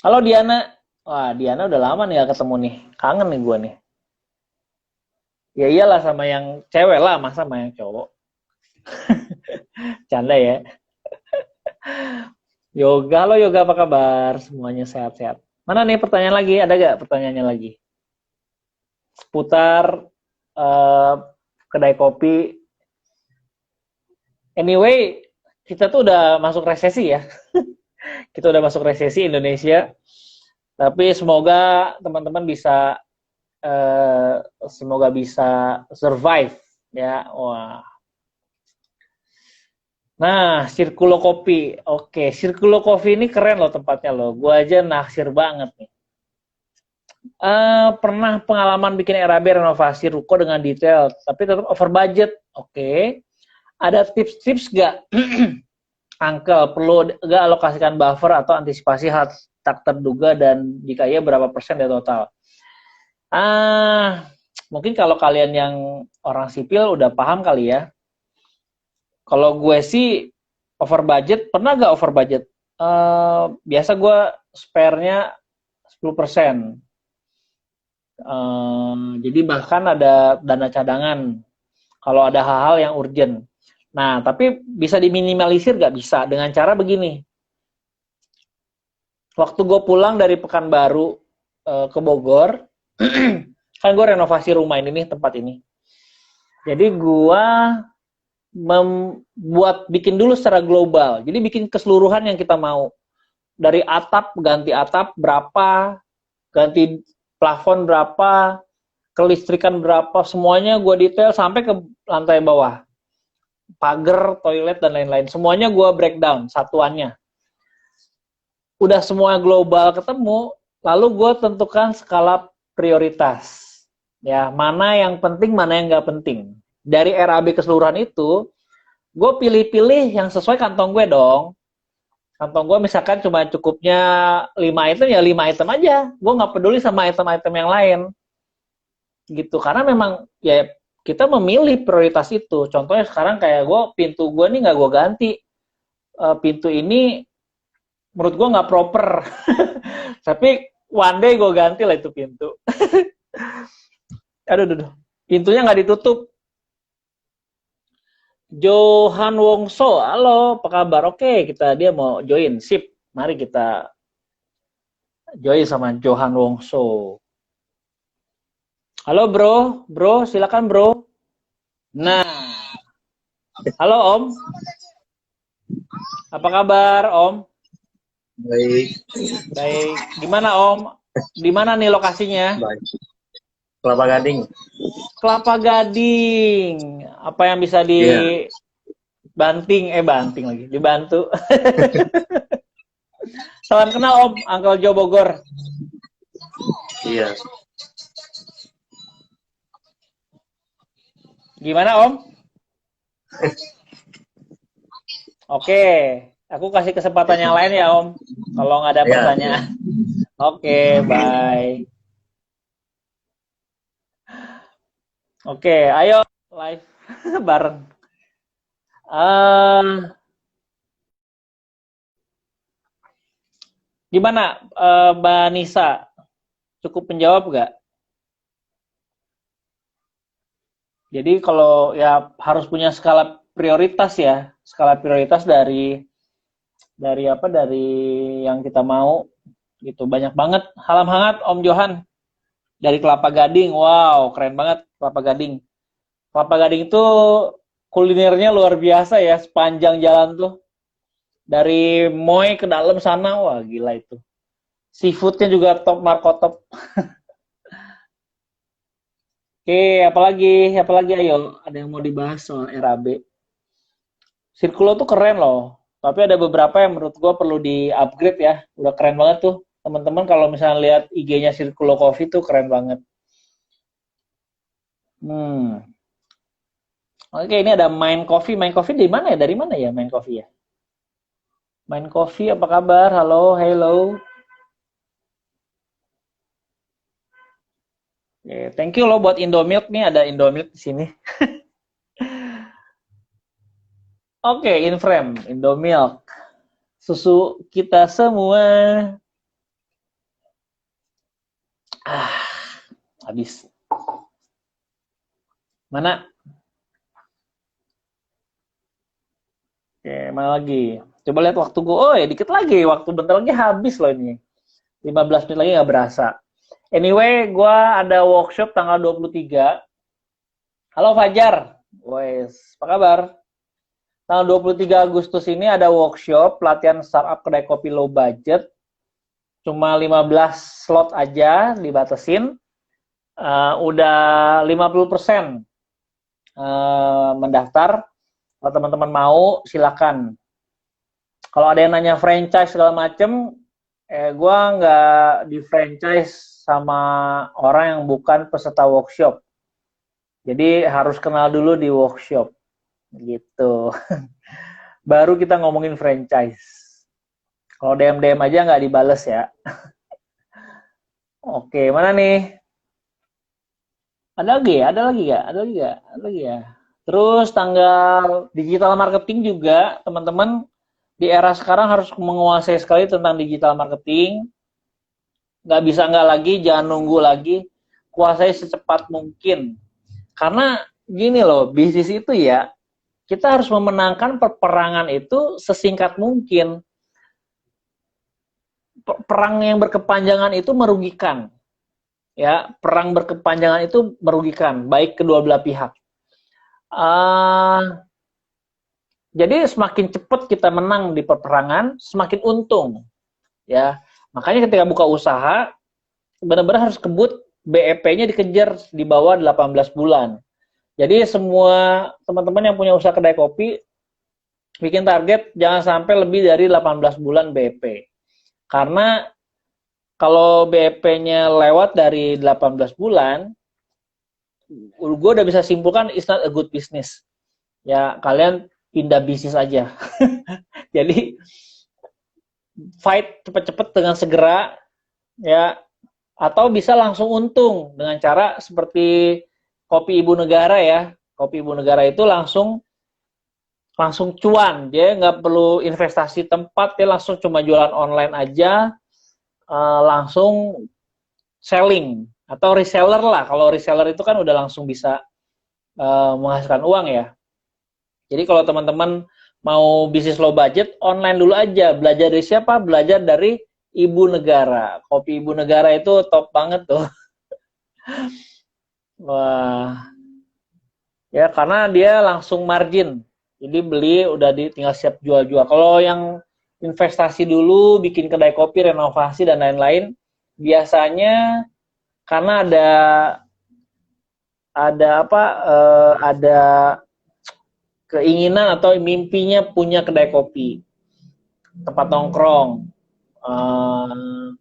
Halo Diana. Wah, Diana udah lama nih gak ketemu nih. Kangen nih gue nih. Ya iyalah sama yang cewek lah, masa sama yang cowok. Canda ya. Yoga, halo Yoga, apa kabar? Semuanya sehat-sehat. Mana nih pertanyaan lagi? Ada gak pertanyaannya lagi? Seputar kedai kopi. Anyway, kita tuh udah masuk resesi ya. Kita udah masuk resesi Indonesia. Tapi semoga teman-teman bisa survive ya. Wah. Nah, Circulo Kopi. Oke, Circulo Kopi ini keren loh tempatnya loh. Gua aja naksir banget nih. Pernah pengalaman bikin RAB renovasi ruko dengan detail, tapi tetap over budget. Oke. Ada tips-tips gak? Uncle, perlu gak alokasikan buffer atau antisipasi hal tak terduga, dan jika iya berapa persen dari total? Mungkin kalau kalian yang orang sipil udah paham kali ya. Kalau gue sih over budget, pernah gak over budget? Biasa gue spare-nya 10%. Jadi bahkan ada dana cadangan kalau ada hal-hal yang urgent. Nah, tapi bisa diminimalisir gak? Bisa, dengan cara begini. waktu gue pulang dari Pekanbaru ke Bogor, kan gue renovasi rumah ini nih, tempat ini. Jadi gue membuat bikin dulu secara global. Jadi bikin keseluruhan yang kita mau. Dari atap, ganti atap berapa, ganti plafon berapa, kelistrikan berapa, semuanya gue detail sampai ke lantai bawah. Pagar, toilet, dan lain-lain. Semuanya gue breakdown, satuannya. Udah semua global ketemu, lalu gue tentukan skala prioritas. Ya, mana yang penting, mana yang nggak penting. Dari RAB keseluruhan itu, gue pilih-pilih yang sesuai kantong gue dong. Kantong gue misalkan cuma cukupnya 5 item, ya 5 item aja. Gue nggak peduli sama item-item yang lain. Gitu, karena memang ya kita memilih prioritas itu. Contohnya sekarang kayak gue, pintu gue nih nggak gue ganti. Pintu ini menurut gue nggak proper. Tapi one day gue ganti lah itu pintu. Aduh. Pintunya nggak ditutup. Johan Wongso, halo, apa kabar? Oke, dia mau join, sip. Mari kita join sama Johan Wongso. Halo bro, silakan bro. Nah, halo Om. Apa kabar Om? Baik. Gimana Om? Di mana nih lokasinya? Baik. Kelapa Gading. Kelapa Gading. Apa yang bisa dibanting? Banting lagi, dibantu. Salam kenal Om, Uncle Joe Bogor. Iya. Gimana Om? Oke, aku kasih kesempatan yang lain ya Om. Kalau nggak ada pertanyaan. Oke, bye. Oke, ayo live bareng. Gimana Mbak Nisa? Cukup menjawab nggak? Jadi kalau ya harus punya skala prioritas ya, skala prioritas dari yang kita mau gitu. Banyak banget. Salam hangat Om Johan dari Kelapa Gading. Wow, keren banget Kelapa Gading. Kelapa Gading itu kulinernya luar biasa ya, sepanjang jalan tuh. Dari Moy ke dalam sana, wah gila itu. Seafoodnya juga top markotop. Oke, apalagi ayo, ada yang mau dibahas soal RAB. Circulo tuh keren loh, tapi ada beberapa yang menurut gue perlu di-upgrade ya. Udah keren banget tuh, teman-teman kalau misalnya lihat IG-nya Circulo Coffee tuh keren banget. Oke, ini ada Mind Coffee. Mind Coffee di mana ya? Dari mana ya Mind Coffee ya? Mind Coffee, apa kabar? Halo, hello. Oke, thank you loh buat Indomilk nih, ada Indomilk di sini. Oke, Inframe, Indomilk. Susu kita semua. Habis. Mana? Oke, mana lagi? Coba lihat waktu gue. Oh ya, dikit lagi. Waktu bentar lagi habis loh ini. 15 menit lagi nggak berasa. Anyway, gue ada workshop tanggal 23. Halo Fajar. Wes, apa kabar? Tanggal 23 Agustus ini ada workshop pelatihan startup kedai kopi low budget. Cuma 15 slot aja dibatasin. Udah 50% mendaftar. Kalau teman-teman mau, silakan. Kalau ada yang nanya franchise segala macem, gue nggak di franchise sama orang yang bukan peserta workshop. Jadi harus kenal dulu di workshop. Gitu. Baru kita ngomongin franchise. Kalau DM aja nggak dibales ya. Oke, mana nih? Ada lagi ya? Terus tanggal digital marketing juga, teman-teman di era sekarang harus menguasai sekali tentang digital marketing. Nggak bisa nggak lagi, jangan nunggu lagi, kuasai secepat mungkin. Karena gini loh, bisnis itu ya, kita harus memenangkan peperangan itu sesingkat mungkin. perang yang berkepanjangan itu merugikan. Ya, perang berkepanjangan itu merugikan, baik kedua belah pihak. Jadi semakin cepat kita menang di peperangan, semakin untung. Ya, makanya ketika buka usaha, benar-benar harus kebut BEP-nya dikejar di bawah 18 bulan. Jadi semua teman-teman yang punya usaha kedai kopi, bikin target jangan sampai lebih dari 18 bulan BEP. Karena kalau BEP-nya lewat dari 18 bulan, gue udah bisa simpulkan it's not a good business. Ya, kalian pindah bisnis aja. Jadi, fight cepet-cepet dengan segera, ya, atau bisa langsung untung dengan cara seperti Kopi Ibu Negara ya. Kopi Ibu Negara itu langsung cuan, dia nggak perlu investasi tempat, dia langsung cuma jualan online aja, langsung selling atau reseller lah. Kalau reseller itu kan udah langsung bisa menghasilkan uang ya. Jadi kalau teman-teman mau bisnis low budget, online dulu aja. Belajar dari siapa? Belajar dari Ibu Negara. Kopi Ibu Negara itu top banget tuh. Wah. Ya karena dia langsung margin. Jadi beli udah tinggal siap jual-jual. Kalau yang investasi dulu, bikin kedai kopi, renovasi, dan lain-lain, biasanya karena ada keinginan atau mimpinya punya kedai kopi, tempat nongkrong,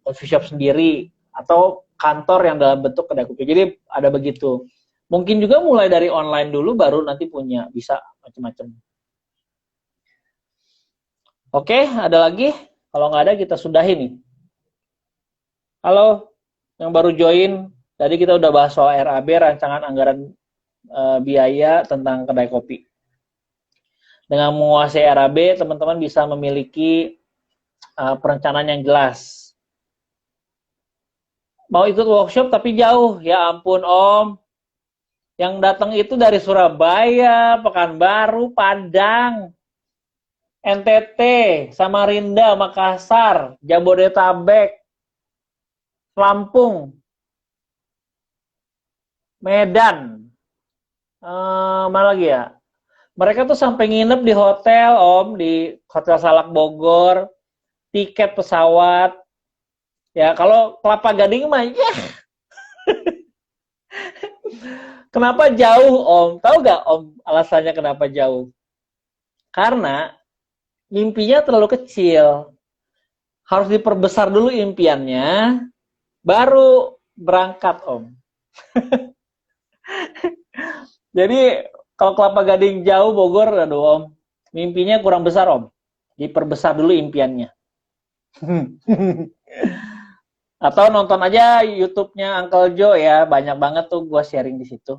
coffee shop sendiri, atau kantor yang dalam bentuk kedai kopi. Jadi ada begitu. Mungkin juga mulai dari online dulu, baru nanti punya, bisa macam-macam. Oke, ada lagi? Kalau nggak ada, kita sudahi nih. Halo, yang baru join, tadi kita udah bahas soal RAB, rancangan anggaran biaya tentang kedai kopi. Dengan menguasai RAB, teman-teman bisa memiliki perencanaan yang jelas. Mau ikut workshop tapi jauh, ya ampun Om. Yang datang itu dari Surabaya, Pekanbaru, Padang, NTT, Samarinda, Makassar, Jabodetabek, Lampung, Medan, mana lagi ya? Mereka tuh sampai nginep di hotel, Om, di Hotel Salak Bogor, tiket pesawat. Ya, kalau Kelapa Gading mah, ya. Kenapa jauh, Om? Tahu nggak, Om, alasannya kenapa jauh? Karena mimpinya terlalu kecil. Harus diperbesar dulu impiannya, baru berangkat, Om. Jadi, kalau Kelapa Gading jauh, Bogor, aduh, Om. Mimpinya kurang besar, Om. Diperbesar dulu impiannya. Atau nonton aja YouTube-nya Uncle Joe ya. Banyak banget tuh gue sharing di situ.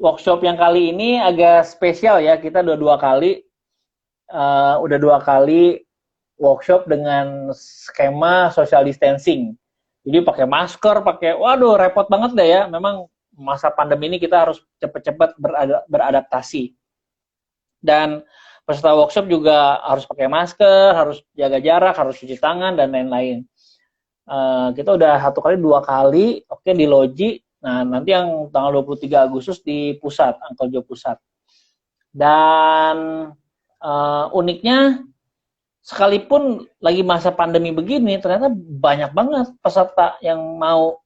Workshop yang kali ini agak spesial ya. Kita udah dua kali workshop dengan skema social distancing. Jadi pakai masker, waduh repot banget deh ya. Memang masa pandemi ini kita harus cepat-cepat beradaptasi. Dan peserta workshop juga harus pakai masker, harus jaga jarak, harus cuci tangan, dan lain-lain. Kita udah 2 kali, oke, di Loji. Nah, nanti yang tanggal 23 Agustus di pusat, Uncle Joe Pusat. Dan uniknya, sekalipun lagi masa pandemi begini, ternyata banyak banget peserta yang mau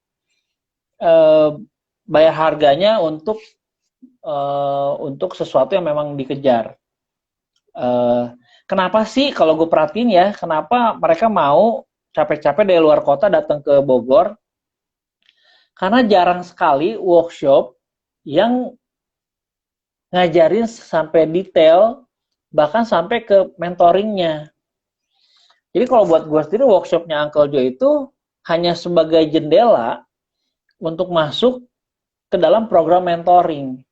bayar harganya untuk sesuatu yang memang dikejar. Kenapa sih kalau gue perhatiin ya, kenapa mereka mau capek-capek dari luar kota datang ke Bogor? Karena jarang sekali workshop yang ngajarin sampai detail, bahkan sampai ke mentoringnya. Jadi kalau buat gue sendiri, workshopnya Uncle Joe itu hanya sebagai jendela untuk masuk ke dalam program mentoring.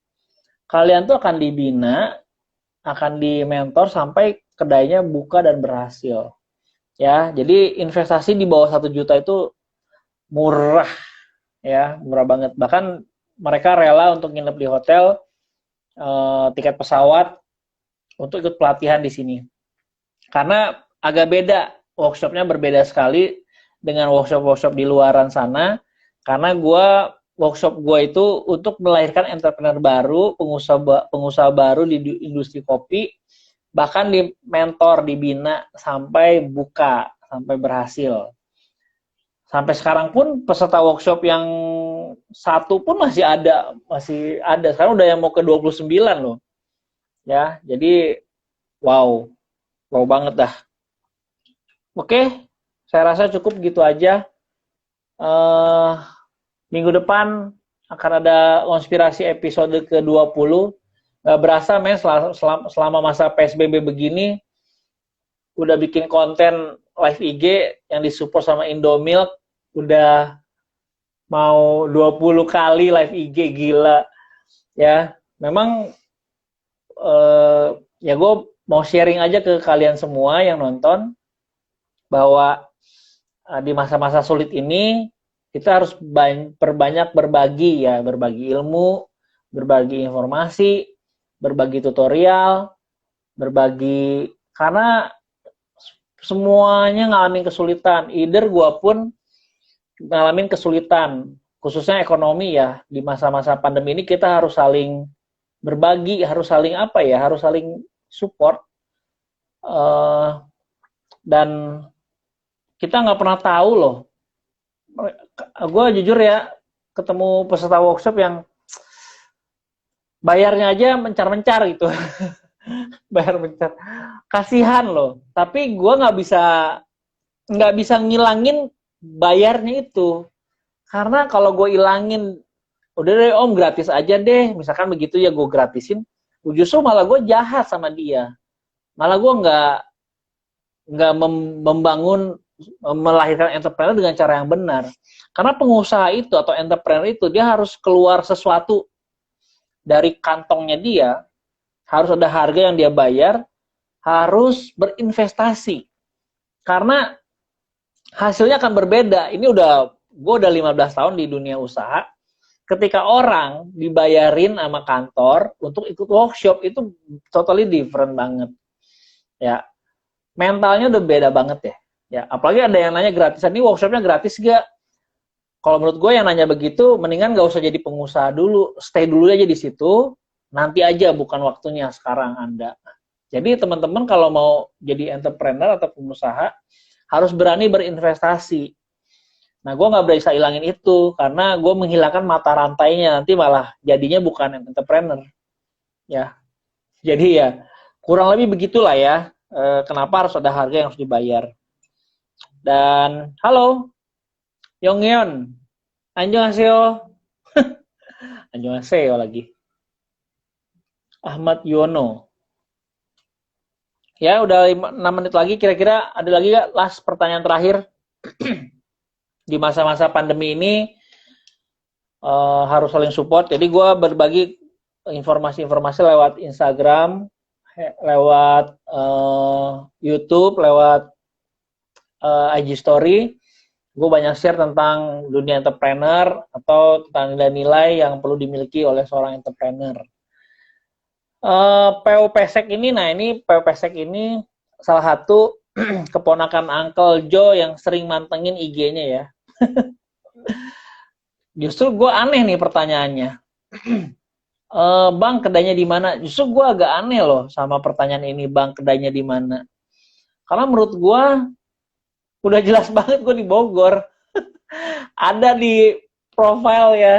Kalian tuh akan dibina, akan di-mentor sampai kedainya buka dan berhasil. Ya, jadi investasi di bawah 1 juta itu murah. Ya, murah banget. Bahkan mereka rela untuk nginep di hotel, tiket pesawat untuk ikut pelatihan di sini. Karena agak beda workshopnya berbeda sekali dengan workshop-workshop di luaran sana, karena workshop gue itu untuk melahirkan entrepreneur baru, pengusaha baru di industri kopi, bahkan di mentor, dibina sampai buka, sampai berhasil. Sampai sekarang pun peserta workshop yang satu pun masih ada. Sekarang udah yang mau ke 29 loh. Ya, jadi wow banget dah. Oke, saya rasa cukup gitu aja. Minggu depan akan ada konspirasi episode ke-20. Gak berasa, men, selama masa PSBB begini, udah bikin konten live IG yang disupport sama Indomilk, udah mau 20 kali live IG, gila. Ya, memang ya gue mau sharing aja ke kalian semua yang nonton, bahwa di masa-masa sulit ini, kita harus perbanyak berbagi ya, berbagi ilmu, berbagi informasi, berbagi tutorial, karena semuanya ngalamin kesulitan. Either gue pun ngalamin kesulitan, khususnya ekonomi ya. Di masa-masa pandemi ini kita harus saling berbagi, harus saling support. Dan kita nggak pernah tahu loh. Gue jujur ya, ketemu peserta workshop yang bayarnya aja mencar-mencar gitu. Bayar mencar. Kasihan loh. Tapi gue nggak bisa ngilangin bayarnya itu. Karena kalau gue ilangin, udah deh om gratis aja deh, misalkan begitu ya gue gratisin, justru malah gue jahat sama dia. Malah gue nggak melahirkan entrepreneur dengan cara yang benar. Karena pengusaha itu atau entrepreneur itu, dia harus keluar sesuatu dari kantongnya dia, harus ada harga yang dia bayar, harus berinvestasi. Karena hasilnya akan berbeda. Gue udah 15 tahun di dunia usaha. Ketika orang dibayarin sama kantor untuk ikut workshop, itu totally different banget. Ya, mentalnya udah beda banget ya. Ya, apalagi ada yang nanya gratisan, ini workshopnya gratis gak? Kalau menurut gue yang nanya begitu, mendingan gak usah jadi pengusaha dulu, stay dulu aja di situ, nanti aja, bukan waktunya sekarang Anda. Jadi teman-teman kalau mau jadi entrepreneur atau pengusaha, harus berani berinvestasi. Nah, gue nggak bisa hilangin itu, karena gue menghilangkan mata rantainya, nanti malah jadinya bukan entrepreneur. Ya, jadi ya, kurang lebih begitulah ya, kenapa harus ada harga yang harus dibayar. Dan halo Yongyeon, annyeonghaseyo. Annyeonghaseyo lagi. Ahmad Yono. Ya, udah 6 menit lagi, kira-kira ada lagi gak last pertanyaan terakhir? Di masa-masa pandemi ini harus saling support. Jadi gue berbagi informasi-informasi lewat Instagram, lewat YouTube, lewat IG Story. Gue banyak share tentang dunia entrepreneur atau tentang nilai-nilai yang perlu dimiliki oleh seorang entrepreneur. PO Pesek ini, PO Pesek ini salah satu keponakan Uncle Joe yang sering mantengin IG-nya ya. Justru gue aneh nih pertanyaannya. Bang, kedainya di mana? Justru gue agak aneh loh sama pertanyaan ini, Bang, kedainya di mana? Karena menurut gue udah jelas banget gue di Bogor. Ada di profile ya.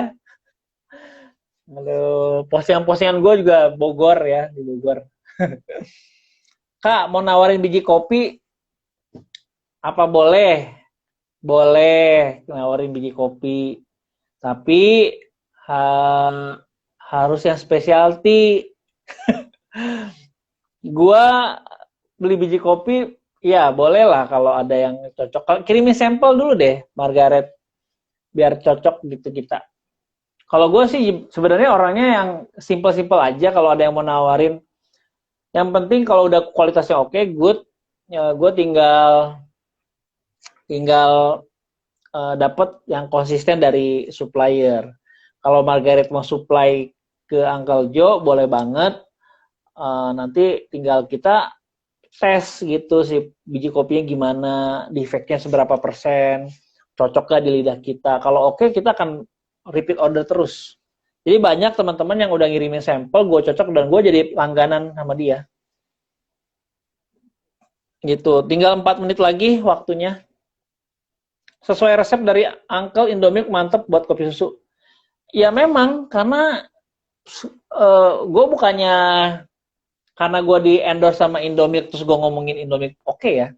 Aduh, postingan-postingan gue juga Bogor ya, di Bogor. Kak, mau nawarin biji kopi? Apa boleh? Boleh nawarin biji kopi. Tapi harus yang specialty. Gua beli biji kopi, ya boleh lah kalau ada yang cocok. Kirimin sampel dulu deh, Margaret. Biar cocok gitu kita. Kalau gue sih sebenarnya orangnya yang simple-simple aja kalau ada yang mau nawarin. Yang penting kalau udah kualitasnya oke, good, ya gue tinggal dapat yang konsisten dari supplier. Kalau Margaret mau supply ke Uncle Joe, boleh banget. Nanti tinggal kita tes gitu si biji kopinya gimana, defeknya seberapa persen, cocok gak di lidah kita. Kalau oke, kita akan repeat order terus. Jadi banyak teman-teman yang udah ngirimin sampel, gue cocok dan gue jadi langganan sama dia. Gitu. Tinggal 4 menit lagi waktunya. Sesuai resep dari Uncle, Indomilk mantep buat kopi susu. Ya memang, karena gue bukannya karena gue di endorse sama Indomilk terus gue ngomongin Indomilk oke ya.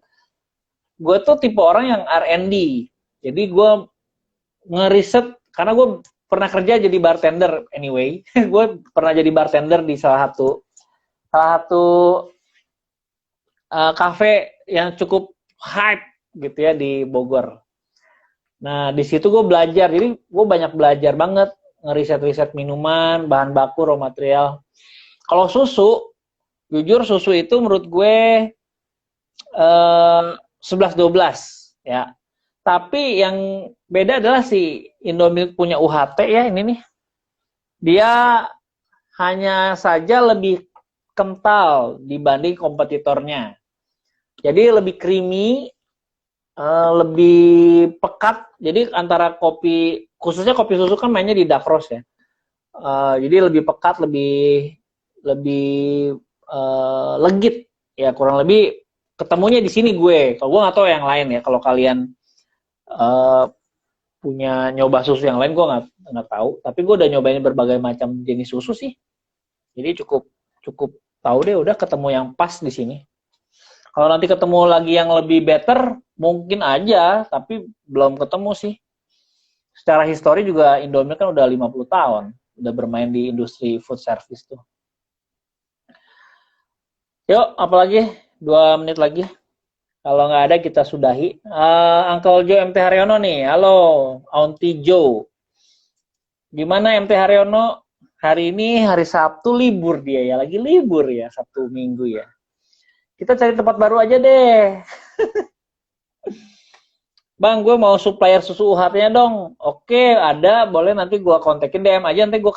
Gue tuh tipe orang yang R&D. Jadi gue ngeriset, karena gue pernah kerja jadi bartender anyway. Gue pernah jadi bartender di salah satu kafe yang cukup hype gitu ya di Bogor. Nah di situ gue belajar, jadi gue banyak belajar banget ngeriset-riset minuman, bahan baku, raw material. Kalau susu, jujur susu itu menurut gue 11-12 ya. Tapi yang beda adalah si Indomilk punya UHT ya ini nih. Dia hanya saja lebih kental dibanding kompetitornya. Jadi lebih creamy, lebih pekat. Jadi antara kopi, khususnya kopi susu kan mainnya di dark roast ya. Jadi lebih pekat, lebih legit ya, kurang lebih ketemunya di sini gue. Kalau gue nggak tahu yang lain ya. Kalau kalian punya nyoba susu yang lain, gue nggak tahu. Tapi gue udah nyobain berbagai macam jenis susu sih. Jadi cukup tahu deh, udah ketemu yang pas di sini. Kalau nanti ketemu lagi yang lebih better, mungkin aja, tapi belum ketemu sih. Secara histori juga Indomilk kan udah 50 tahun, udah bermain di industri food service tuh. Yuk, apalagi 2 menit lagi. Kalau nggak ada kita sudahi. Uncle Joe MT Haryono nih. Halo, Auntie Joe. Gimana MT Haryono? Hari ini hari Sabtu libur dia ya. Lagi libur ya, Sabtu Minggu ya. Kita cari tempat baru aja deh. Bang, gue mau supplier susu UHT-nya dong. Oke, ada. Boleh nanti gue kontakin DM aja. Nanti gue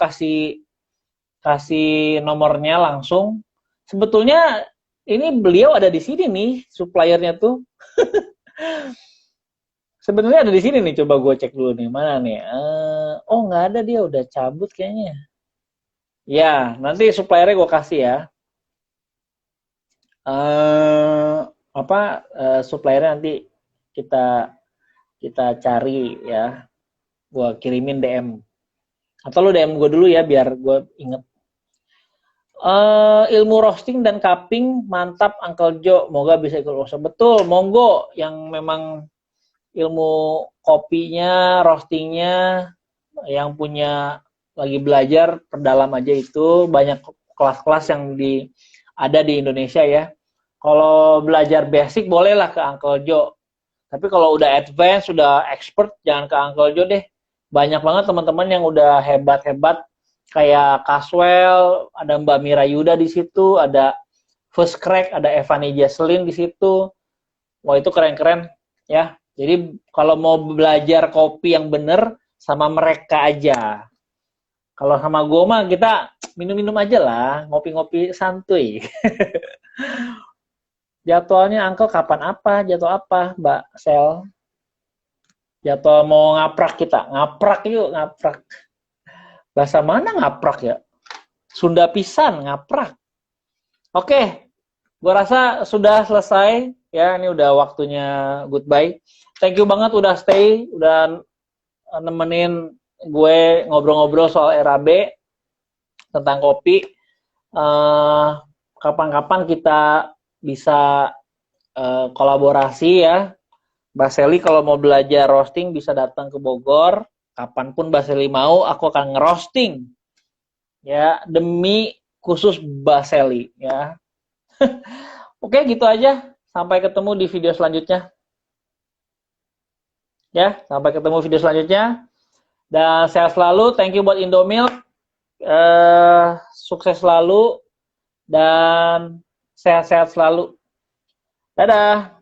kasih nomornya langsung. Sebetulnya ini beliau ada di sini nih, suppliernya tuh. Sebenarnya ada di sini nih, coba gue cek dulu nih, mana nih? Oh nggak ada, dia udah cabut kayaknya. Ya, nanti suppliernya gue kasih ya. Suppliernya nanti kita cari ya. Gue kirimin DM. Atau lu DM gue dulu ya, biar gue inget. Ilmu roasting dan cupping mantap Uncle Joe, moga bisa ikut workshop. Betul, monggo yang memang ilmu kopinya, roastingnya, yang punya lagi belajar, perdalam aja itu. Banyak kelas-kelas yang ada di Indonesia ya. Kalau belajar basic bolehlah ke Uncle Joe. Tapi kalau udah advance, udah expert, jangan ke Uncle Joe deh. Banyak banget teman-teman yang udah hebat-hebat, kayak Caswell, ada Mbak Mira Yuda di situ, ada First Crack, ada Evani Jaslyn di situ. Wah, itu keren-keren ya. Jadi kalau mau belajar kopi yang bener, sama mereka aja. Kalau sama gue mah kita minum-minum aja lah, ngopi-ngopi santuy. Jadwalnya Uncle kapan apa? Jadwal apa, Mbak Sel? Jadwal mau ngaprak kita. Ngaprak yuk, ngaprak. Bahasa mana ngaprak ya? Sunda pisan, ngaprak. Oke, gue rasa sudah selesai. Ya, ini udah waktunya goodbye. Thank you banget udah stay, udah nemenin gue ngobrol-ngobrol soal RAB, tentang kopi. Kapan-kapan kita bisa kolaborasi ya. Mbak Seli kalau mau belajar roasting bisa datang ke Bogor. Kapanpun Mbak Seli mau, aku akan ngerosting ya, demi khusus Mbak Seli ya. Oke, gitu aja. Sampai ketemu di video selanjutnya. Ya, sampai ketemu video selanjutnya. Dan sehat selalu. Thank you buat Indomilk. Sukses selalu dan sehat-sehat selalu. Dadah.